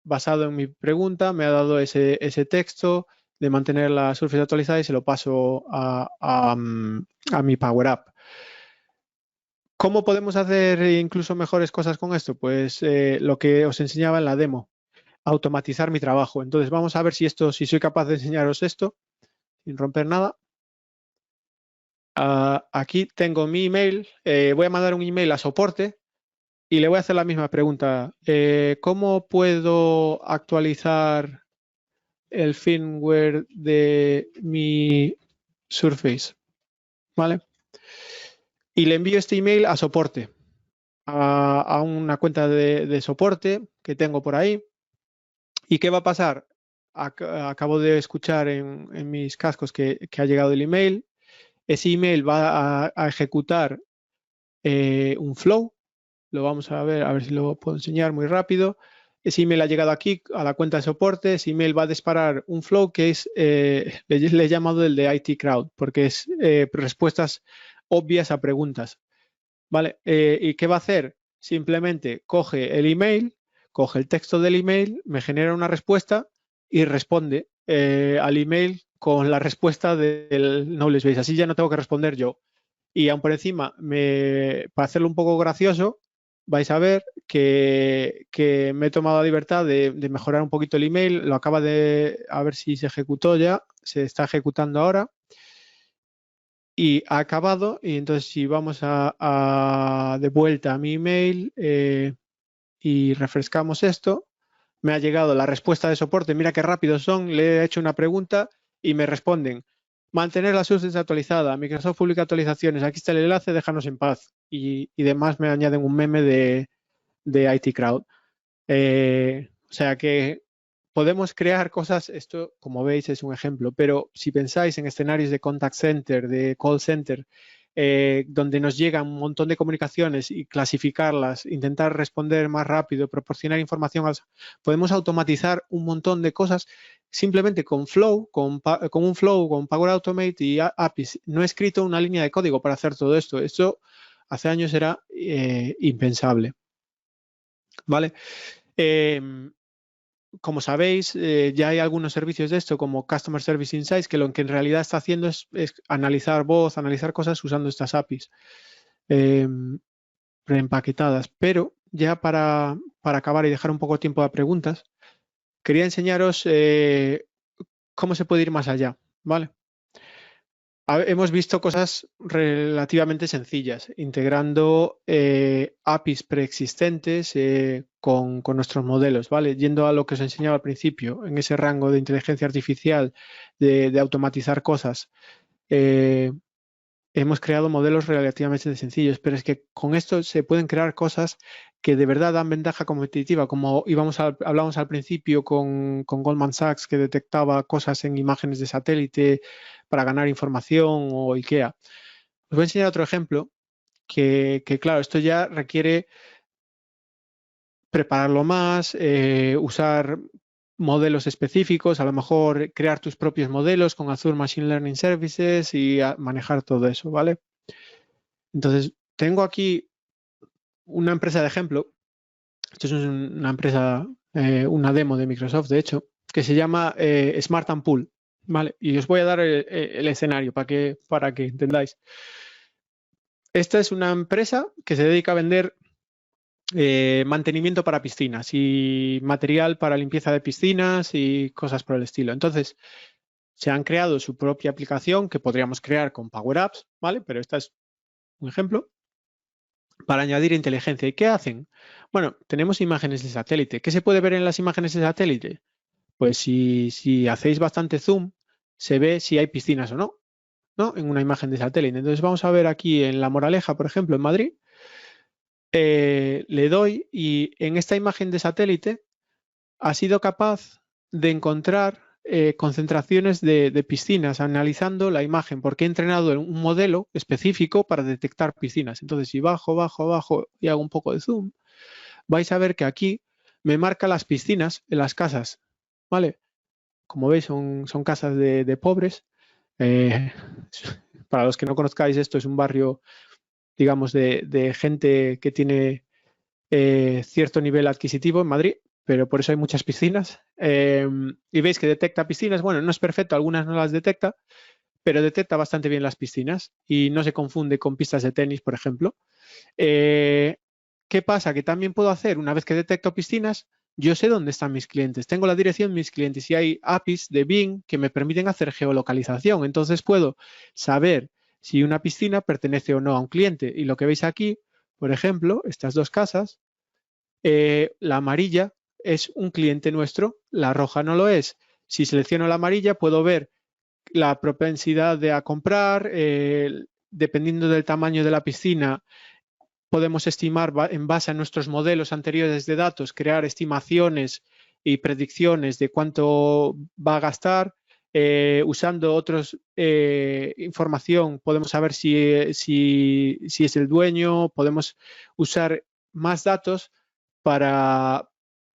basado en mi pregunta, me ha dado ese texto de mantener la Surface actualizada y se lo paso a mi Power App. ¿Cómo podemos hacer incluso mejores cosas con esto? Pues lo que os enseñaba en la demo, automatizar mi trabajo. Entonces vamos a ver si soy capaz de enseñaros esto sin romper nada. Aquí tengo mi email, voy a mandar un email a soporte y le voy a hacer la misma pregunta. ¿Cómo puedo actualizar el firmware de mi Surface, ¿vale? Y le envío este email a soporte, a una cuenta de soporte que tengo por ahí. ¿Y qué va a pasar? Acabo de escuchar en mis cascos que ha llegado el email. Ese email va a ejecutar un flow. Lo vamos a ver si lo puedo enseñar muy rápido. Ese email ha llegado aquí a la cuenta de soporte. Ese email va a disparar un flow que es, le he llamado el de IT Crowd, porque es respuestas obvias a preguntas. ¿Vale? ¿Y qué va a hacer? Simplemente coge el email, coge el texto del email, me genera una respuesta y responde al email con la respuesta del knowledge base. Así ya no tengo que responder yo. Y aún por encima, para hacerlo un poco gracioso, vais a ver que me he tomado la libertad de mejorar un poquito el email. Lo acaba de, a ver si se ejecutó ya, se está ejecutando ahora. Y ha acabado, y entonces si vamos de vuelta a mi email y refrescamos esto, me ha llegado la respuesta de soporte. Mira qué rápidos son, le he hecho una pregunta y me responden: mantener la Surface actualizada, Microsoft publica actualizaciones, aquí está el enlace, déjanos en paz. Y demás me añaden un meme de IT Crowd. O sea que podemos crear cosas, esto como veis es un ejemplo, pero si pensáis en escenarios de contact center, de call center, donde nos llegan un montón de comunicaciones y clasificarlas, intentar responder más rápido, proporcionar información, podemos automatizar un montón de cosas simplemente con Flow, con un Flow, con Power Automate y APIs. No he escrito una línea de código para hacer todo esto. Esto hace años era impensable. ¿Vale? Como sabéis, ya hay algunos servicios de esto, como Customer Service Insights, que lo que en realidad está haciendo es analizar voz, analizar cosas usando estas APIs preempaquetadas. Pero ya para acabar y dejar un poco de tiempo a preguntas, quería enseñaros cómo se puede ir más allá, ¿vale? Hemos visto cosas relativamente sencillas, integrando APIs preexistentes con nuestros modelos, ¿vale? Yendo a lo que os enseñaba al principio, en ese rango de inteligencia artificial, de automatizar cosas. Hemos creado modelos relativamente sencillos, pero es que con esto se pueden crear cosas que de verdad dan ventaja competitiva, como hablamos al principio con Goldman Sachs, que detectaba cosas en imágenes de satélite para ganar información, o IKEA. Os voy a enseñar otro ejemplo que claro, esto ya requiere prepararlo más, usar modelos específicos, a lo mejor crear tus propios modelos con Azure Machine Learning Services y manejar todo eso, ¿vale? Entonces, tengo aquí una empresa de ejemplo. Esto es una empresa, una demo de Microsoft, de hecho, que se llama Smart and Pool, ¿vale? Y os voy a dar el escenario para que entendáis. Esta es una empresa que se dedica a vender mantenimiento para piscinas y material para limpieza de piscinas y cosas por el estilo. Entonces, se han creado su propia aplicación que podríamos crear con Power Apps, ¿vale? Pero esta es un ejemplo para añadir inteligencia. ¿Y qué hacen? Bueno, tenemos imágenes de satélite. ¿Qué se puede ver en las imágenes de satélite? Pues si hacéis bastante zoom, se ve si hay piscinas o no, ¿no? En una imagen de satélite. Entonces vamos a ver aquí en La Moraleja, por ejemplo, en Madrid. Le doy y en esta imagen de satélite ha sido capaz de encontrar concentraciones de piscinas analizando la imagen, porque he entrenado en un modelo específico para detectar piscinas. Entonces, si bajo y hago un poco de zoom, vais a ver que aquí me marca las piscinas en las casas, ¿vale? Como veis, son casas de pobres. Para los que no conozcáis, esto es un barrio, digamos, de gente que tiene cierto nivel adquisitivo en Madrid, pero por eso hay muchas piscinas. Y veis que detecta piscinas. Bueno, no es perfecto, algunas no las detecta, pero detecta bastante bien las piscinas y no se confunde con pistas de tenis, por ejemplo. ¿Qué pasa? Que también puedo hacer, una vez que detecto piscinas, yo sé dónde están mis clientes. Tengo la dirección de mis clientes y hay APIs de Bing que me permiten hacer geolocalización. Entonces puedo saber si una piscina pertenece o no a un cliente. Y lo que veis aquí, por ejemplo, estas dos casas, la amarilla es un cliente nuestro, la roja no lo es. Si selecciono la amarilla, puedo ver la propensidad de a comprar, dependiendo del tamaño de la piscina, podemos estimar en base a nuestros modelos anteriores de datos, crear estimaciones y predicciones de cuánto va a gastar. Usando otros información, podemos saber si es el dueño, podemos usar más datos para,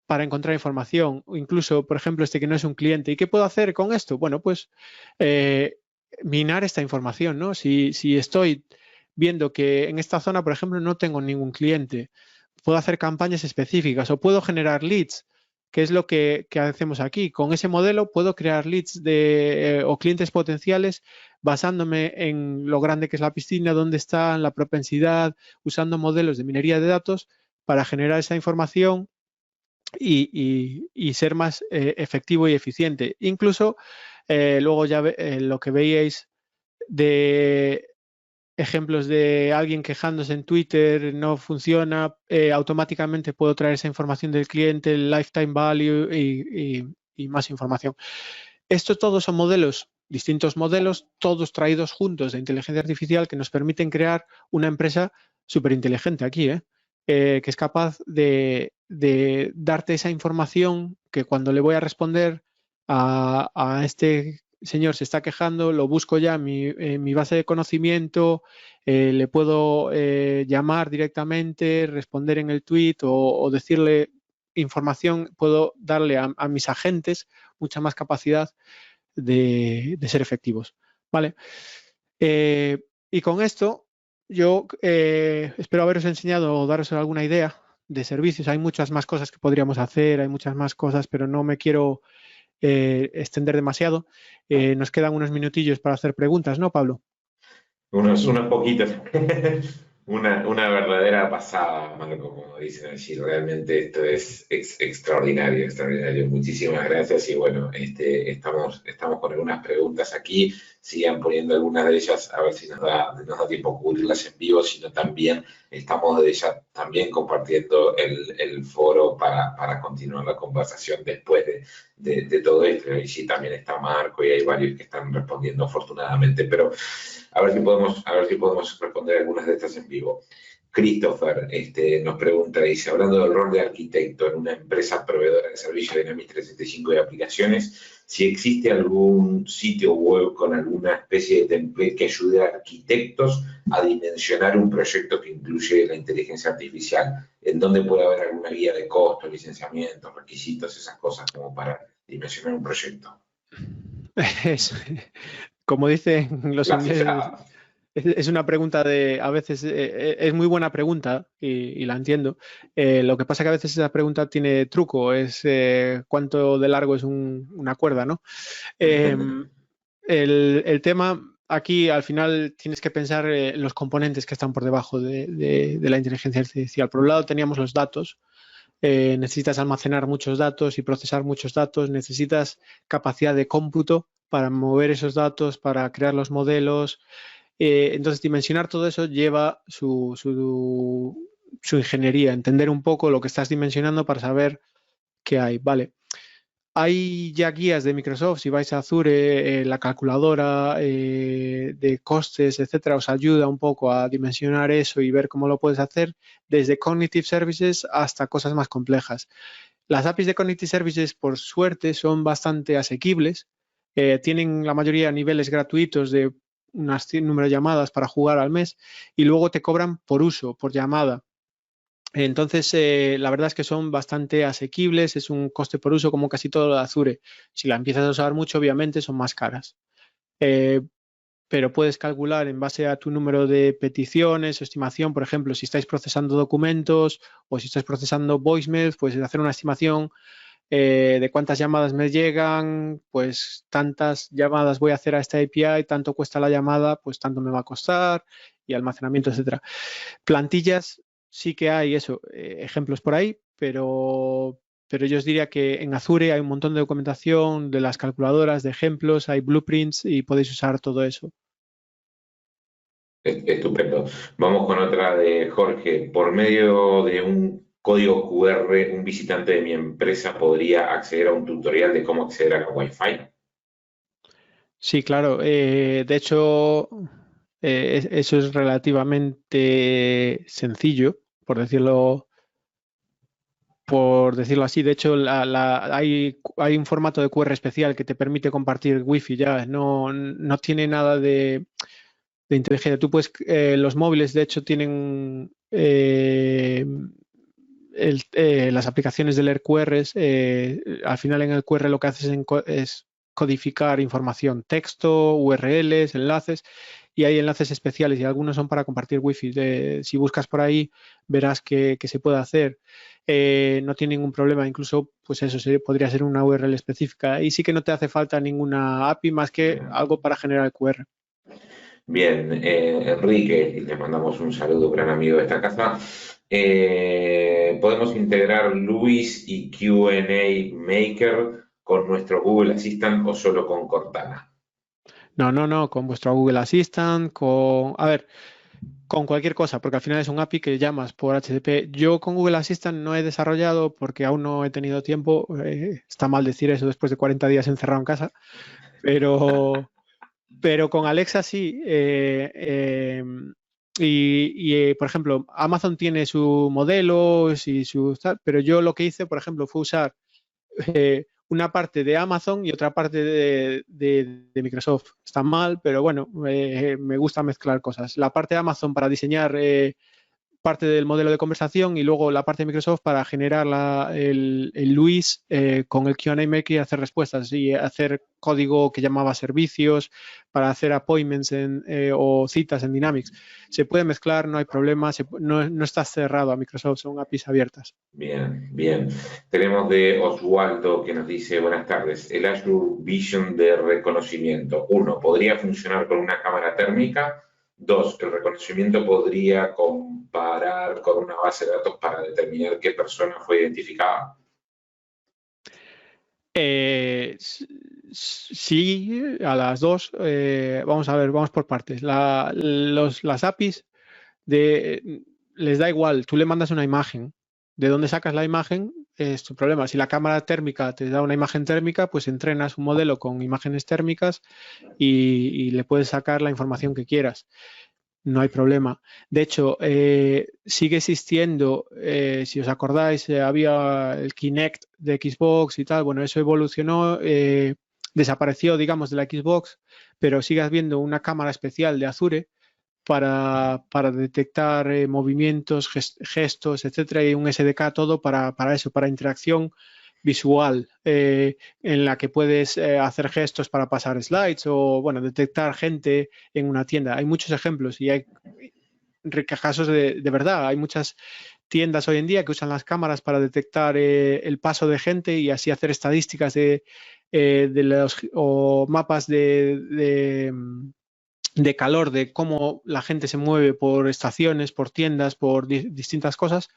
encontrar información. O incluso, por ejemplo, que no es un cliente. ¿Y qué puedo hacer con esto? Bueno, pues minar esta información, ¿no? Si estoy viendo que en esta zona, por ejemplo, no tengo ningún cliente, puedo hacer campañas específicas o puedo generar leads, que es lo que hacemos aquí. Con ese modelo puedo crear leads o clientes potenciales basándome en lo grande que es la piscina, dónde está, la propensidad, usando modelos de minería de datos para generar esa información y ser más efectivo y eficiente. Incluso luego ya lo que veíais de ejemplos de alguien quejándose en Twitter, no funciona, automáticamente puedo traer esa información del cliente, el lifetime value y más información. Estos todos son modelos, distintos modelos, todos traídos juntos de inteligencia artificial que nos permiten crear una empresa súper inteligente aquí, que es capaz de darte esa información que cuando le voy a responder a este señor se está quejando, lo busco ya en mi base de conocimiento, le puedo llamar directamente, responder en el tweet o decirle información, puedo darle a mis agentes mucha más capacidad de ser efectivos. ¿Vale? Y con esto yo espero haberos enseñado o daros alguna idea de servicios. Hay muchas más cosas que podríamos hacer, hay muchas más cosas, pero no me quiero extender demasiado. Nos quedan unos minutillos para hacer preguntas, ¿no, Pablo? Unos poquitos. Una verdadera pasada, Marco, como dicen allí. Realmente esto es extraordinario, extraordinario. Muchísimas gracias. Y bueno, estamos con algunas preguntas aquí. Sigan poniendo algunas de ellas, a ver si nos da tiempo a cubrirlas en vivo, sino también estamos de ella también compartiendo el foro para continuar la conversación después de todo esto. Y sí, también está Marco y hay varios que están respondiendo afortunadamente, pero a ver si podemos responder algunas de estas en vivo. Christopher nos pregunta, dice, hablando del rol de arquitecto en una empresa proveedora de servicios de Dynamics 365 y aplicaciones, si existe algún sitio web con alguna especie de template que ayude a arquitectos a dimensionar un proyecto que incluye la inteligencia artificial, en donde puede haber alguna guía de costos, licenciamientos, requisitos, esas cosas como para dimensionar un proyecto. Es, como dicen los ingleses, es una pregunta a veces, es muy buena pregunta y la entiendo. Lo que pasa que a veces esa pregunta tiene truco, es cuánto de largo es una cuerda, ¿no? El tema aquí al final tienes que pensar en los componentes que están por debajo de la inteligencia artificial. Por un lado teníamos los datos. Necesitas almacenar muchos datos y procesar muchos datos, necesitas capacidad de cómputo para mover esos datos, para crear los modelos. Entonces, dimensionar todo eso lleva su ingeniería, entender un poco lo que estás dimensionando para saber qué hay. Vale. Hay ya guías de Microsoft, si vais a Azure, la calculadora de costes, etcétera, os ayuda un poco a dimensionar eso y ver cómo lo puedes hacer, desde Cognitive Services hasta cosas más complejas. Las APIs de Cognitive Services, por suerte, son bastante asequibles. Tienen la mayoría niveles gratuitos de unas 100 número de llamadas para jugar al mes y luego te cobran por uso, por llamada. Entonces, la verdad es que son bastante asequibles, es un coste por uso como casi todo lo de Azure. Si la empiezas a usar mucho, obviamente son más caras. Pero puedes calcular en base a tu número de peticiones o estimación, por ejemplo, si estáis procesando documentos o si estáis procesando voicemails, puedes hacer una estimación de cuántas llamadas me llegan, pues tantas llamadas voy a hacer a esta API, tanto cuesta la llamada, pues tanto me va a costar y almacenamiento, etcétera. Plantillas sí que hay eso, ejemplos por ahí, pero yo os diría que en Azure hay un montón de documentación de las calculadoras, de ejemplos, hay blueprints y podéis usar todo eso. Estupendo. Vamos con otra de Jorge. Por medio de un código QR, un visitante de mi empresa podría acceder a un tutorial de cómo acceder a la Wi-Fi. Sí, claro. De hecho, eso es relativamente sencillo, por decirlo así. De hecho, hay un formato de QR especial que te permite compartir Wi-Fi ya. No tiene nada de inteligencia. Tú puedes, los móviles, de hecho, tienen las aplicaciones de leer QRs. Al final, en el QR lo que haces es codificar información, texto, URLs, enlaces, y hay enlaces especiales y algunos son para compartir Wi-Fi. Si buscas por ahí, verás que se puede hacer. No tiene ningún problema, incluso pues eso podría ser una URL específica y sí que no te hace falta ninguna API más que algo para generar el QR. Bien, Enrique, y le mandamos un saludo, gran amigo de esta casa. ¿Podemos integrar Luis y Q&A Maker con nuestro Google Assistant o solo con Cortana? No, con vuestro Google Assistant, a ver, con cualquier cosa, porque al final es un API que llamas por HTTP. Yo con Google Assistant no he desarrollado porque aún no he tenido tiempo. Está mal decir eso después de 40 días encerrado en casa, pero, pero con Alexa sí. Por ejemplo, Amazon tiene su modelo y su tal, pero yo lo que hice, por ejemplo, fue usar una parte de Amazon y otra parte de Microsoft. Está mal, pero bueno, me gusta mezclar cosas. La parte de Amazon para diseñar parte del modelo de conversación y luego la parte de Microsoft para generar el Luis con el Q&A Maker y hacer respuestas y hacer código que llamaba servicios para hacer appointments o citas en Dynamics. Se puede mezclar, no hay problema, no está cerrado a Microsoft, son APIs abiertas. Bien, bien. Tenemos de Oswaldo que nos dice, buenas tardes, el Azure Vision de reconocimiento. 1, ¿podría funcionar con una cámara térmica? 2, el reconocimiento podría comparar con una base de datos para determinar qué persona fue identificada. Sí, a las dos. Vamos a ver, vamos por partes. Las APIs les da igual, tú le mandas una imagen. ¿De dónde sacas la imagen? Es tu problema. Si la cámara térmica te da una imagen térmica, pues entrenas un modelo con imágenes térmicas y le puedes sacar la información que quieras. No hay problema. De hecho, sigue existiendo, si os acordáis, había el Kinect de Xbox y tal. Bueno, eso evolucionó, desapareció, digamos, de la Xbox, pero sigue habiendo una cámara especial de Azure para detectar movimientos, gestos, etcétera, y un SDK todo para eso, para interacción visual, en la que puedes hacer gestos para pasar slides o, bueno, detectar gente en una tienda. Hay muchos ejemplos y hay casos de verdad. Hay muchas tiendas hoy en día que usan las cámaras para detectar el paso de gente y así hacer estadísticas o mapas de calor, de cómo la gente se mueve por estaciones, por tiendas, por distintas cosas.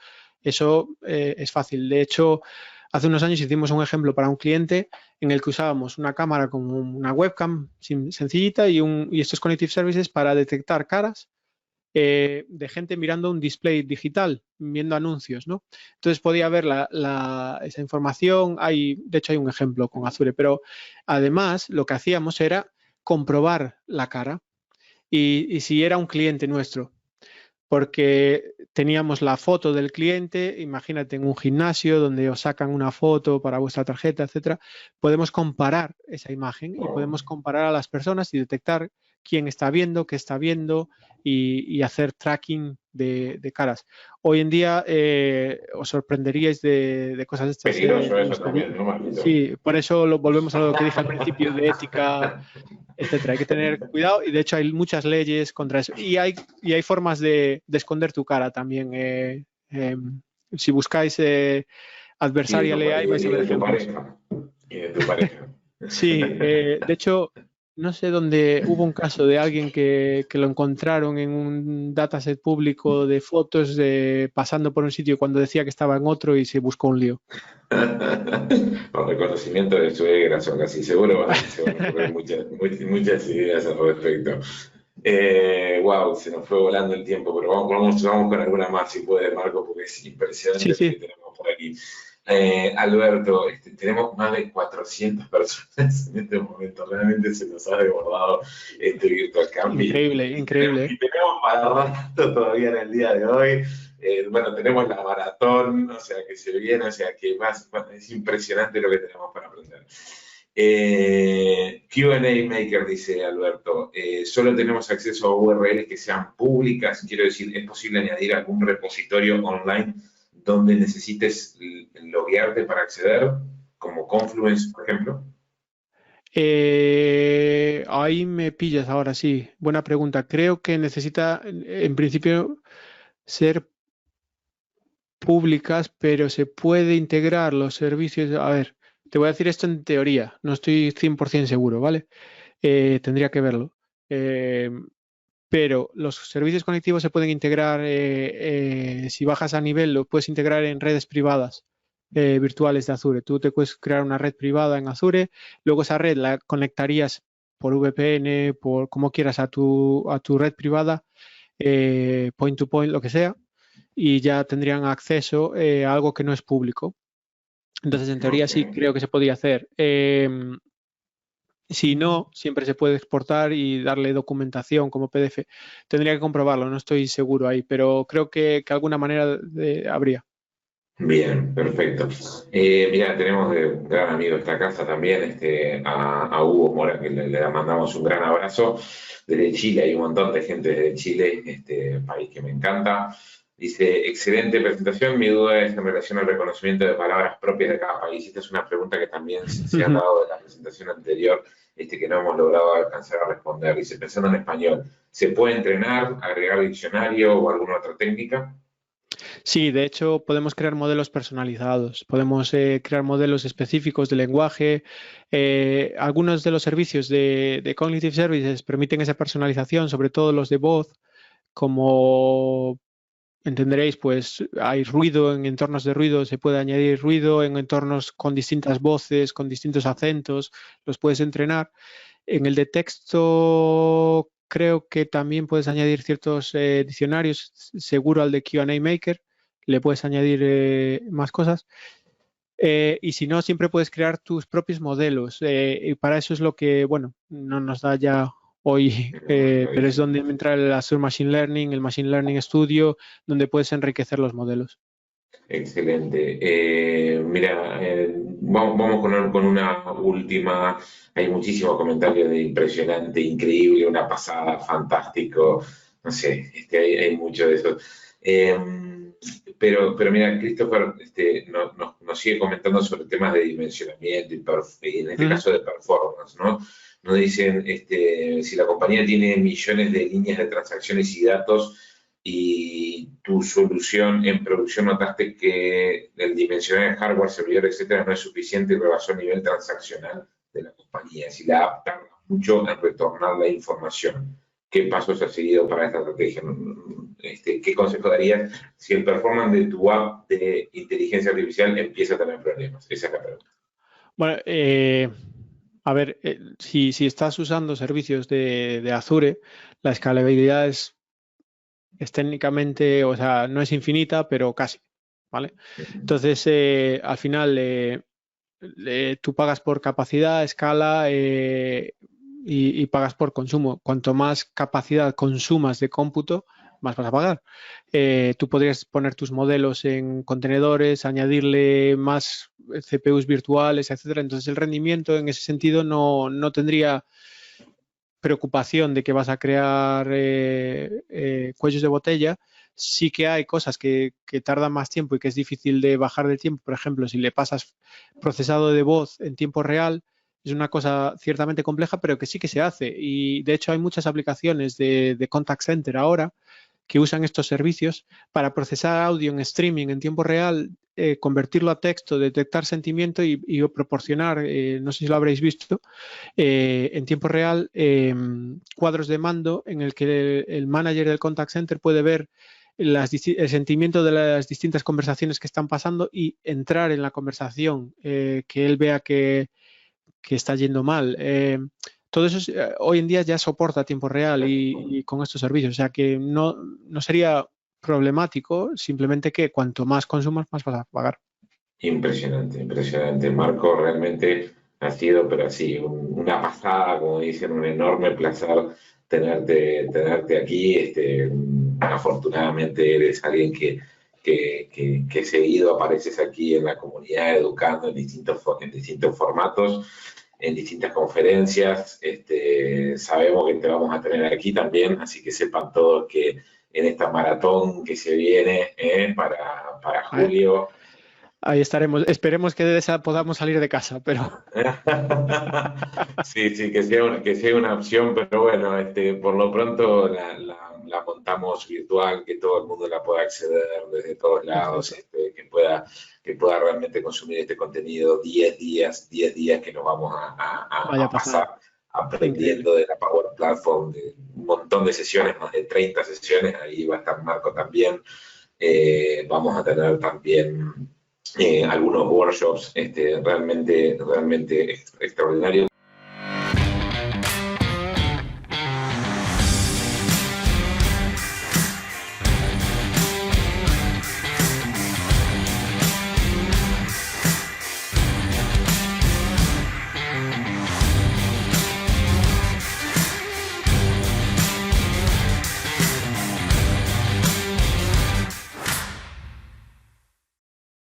Eso es fácil. De hecho, hace unos años hicimos un ejemplo para un cliente en el que usábamos una cámara como una webcam sencillita y estos Connective Services para detectar caras de gente mirando un display digital, viendo anuncios, ¿no? Entonces podía ver esa información. De hecho, hay un ejemplo con Azure, pero además lo que hacíamos era comprobar la cara y si era un cliente nuestro, porque teníamos la foto del cliente. Imagínate en un gimnasio donde os sacan una foto para vuestra tarjeta, etcétera. Podemos comparar esa imagen y podemos comparar a las personas y detectar quién está viendo, qué está viendo y hacer tracking de caras. Hoy en día os sorprenderíais de cosas estas. Peligroso eso también, ¿no, Marquito? Sí, por eso volvemos a lo que dije al principio de ética, etcétera. Hay que tener cuidado y de hecho hay muchas leyes contra eso. Y hay formas de esconder tu cara también. Si buscáis Adversarial AI vais a ver ejemplos. Y de tu pareja. Sí, de hecho, no sé dónde hubo un caso de alguien que lo encontraron en un dataset público de fotos pasando por un sitio cuando decía que estaba en otro y se buscó un lío. Con reconocimiento de suegra, son casi seguro van a ocurrir muchas ideas al respecto. Wow, se nos fue volando el tiempo, pero vamos con alguna más si puede, Marco, porque es Sí, impresionante lo que sí, tenemos por aquí. Alberto, tenemos más de 400 personas en este momento, realmente se nos ha desbordado este Virtual Camp increíble, increíble, ¿eh? y tenemos para rato todavía en el día de hoy. Bueno, tenemos la maratón, o sea, que se viene, o sea, que es impresionante lo que tenemos para aprender. Q&A Maker, dice Alberto, solo tenemos acceso a URLs que sean públicas, quiero decir, ¿es posible añadir algún repositorio online donde necesites loguearte para acceder, como Confluence, por ejemplo? Ahí me pillas ahora, sí. Buena pregunta. Creo que necesita, en principio, ser públicas, pero se puede integrar los servicios. A ver, te voy a decir esto en teoría, no estoy 100% seguro, ¿vale? Tendría que verlo. Eh, pero los servicios conectivos se pueden integrar, si bajas a nivel, lo puedes integrar en redes privadas virtuales de Azure. Tú te puedes crear una red privada en Azure, luego esa red la conectarías por VPN, por como quieras a tu red privada, point to point, lo que sea, y ya tendrían acceso a algo que no es público. Entonces, en teoría sí Ok. creo que se podía hacer. Si no, siempre se puede exportar y darle documentación como PDF. Tendría que comprobarlo, no estoy seguro ahí, pero creo que alguna manera habría. Bien, perfecto. Mira, tenemos de un gran amigo de esta casa también, a Hugo Mora, que le mandamos un gran abrazo. Desde Chile, hay un montón de gente desde Chile, este país que me encanta. Dice, excelente presentación, mi duda es en relación al reconocimiento de palabras propias de cada país. Esta es una pregunta que también se ha dado de la presentación anterior, que no hemos logrado alcanzar a responder. Dice, pensando en español, ¿se puede entrenar, agregar diccionario o alguna otra técnica? Sí, de hecho podemos crear modelos personalizados, podemos crear modelos específicos de lenguaje. Algunos de los servicios de Cognitive Services permiten esa personalización, sobre todo los de voz, como entenderéis, pues hay ruido en entornos de ruido, se puede añadir ruido en entornos con distintas voces, con distintos acentos, los puedes entrenar. En el de texto creo que también puedes añadir ciertos diccionarios, seguro al de Q&A Maker, le puedes añadir más cosas. Y si no, siempre puedes crear tus propios modelos. Y para eso es lo que, bueno, no nos da ya hoy, pero es donde entra el Azure Machine Learning, el Machine Learning Studio, donde puedes enriquecer los modelos. Excelente. Mira, vamos con una última. Hay muchísimos comentarios de impresionante, increíble, una pasada, fantástico. No sé, hay mucho de eso. Eh, pero mira, Christopher nos sigue comentando sobre temas de dimensionamiento y en este Ujú. caso de performance, ¿no? Nos dicen si la compañía tiene millones de líneas de transacciones y datos y tu solución en producción notaste que el dimensionar el hardware, servidor, etcétera, no es suficiente y rebasó el nivel transaccional de la compañía. Si la app tarda mucho en retornar la información, ¿qué pasos has seguido para esta estrategia? ¿Qué consejo darías si el performance de tu app de inteligencia artificial empieza a tener problemas? Esa es la pregunta. Bueno, a ver, si estás usando servicios de Azure, la escalabilidad es técnicamente, o sea, no es infinita, pero casi, ¿vale? Entonces, al final, tú pagas por capacidad, escala y pagas por consumo. Cuanto más capacidad consumas de cómputo, más vas a pagar. Tú podrías poner tus modelos en contenedores, añadirle más CPUs virtuales, etcétera. Entonces, el rendimiento en ese sentido no tendría preocupación de que vas a crear cuellos de botella. Sí que hay cosas que tardan más tiempo y que es difícil de bajar de tiempo. Por ejemplo, si le pasas procesado de voz en tiempo real, es una cosa ciertamente compleja, pero que sí que se hace. Y de hecho hay muchas aplicaciones de contact center ahora que usan estos servicios para procesar audio en streaming en tiempo real, convertirlo a texto, detectar sentimiento y proporcionar, no sé si lo habréis visto, en tiempo real cuadros de mando en el que el manager del contact center puede ver el sentimiento de las distintas conversaciones que están pasando y entrar en la conversación que él vea que está yendo mal. todo eso hoy en día ya soporta a tiempo real y con estos servicios. O sea que no sería problemático, simplemente que cuanto más consumas, más vas a pagar. Impresionante, impresionante. Marco, realmente ha sido, pero así, una pasada, como dicen, un enorme placer tenerte aquí. Afortunadamente eres alguien que seguido apareces aquí en la comunidad educando en distintos formatos, en distintas conferencias. Sabemos que te vamos a tener aquí también, así que sepan todos que en esta maratón que se viene para julio. Ahí estaremos. Esperemos que de esa podamos salir de casa, pero... Sí, sí, que sea una opción, pero bueno, por lo pronto la montamos virtual, que todo el mundo la pueda acceder desde todos lados, Perfecto. que pueda realmente consumir este contenido 10 días que nos vamos Vaya a pasada. pasar Increíble. aprendiendo de la Power Platform, de un montón de sesiones, más de 30 sesiones, ahí va a estar Marco también. Vamos a tener también algunos workshops realmente extraordinarios.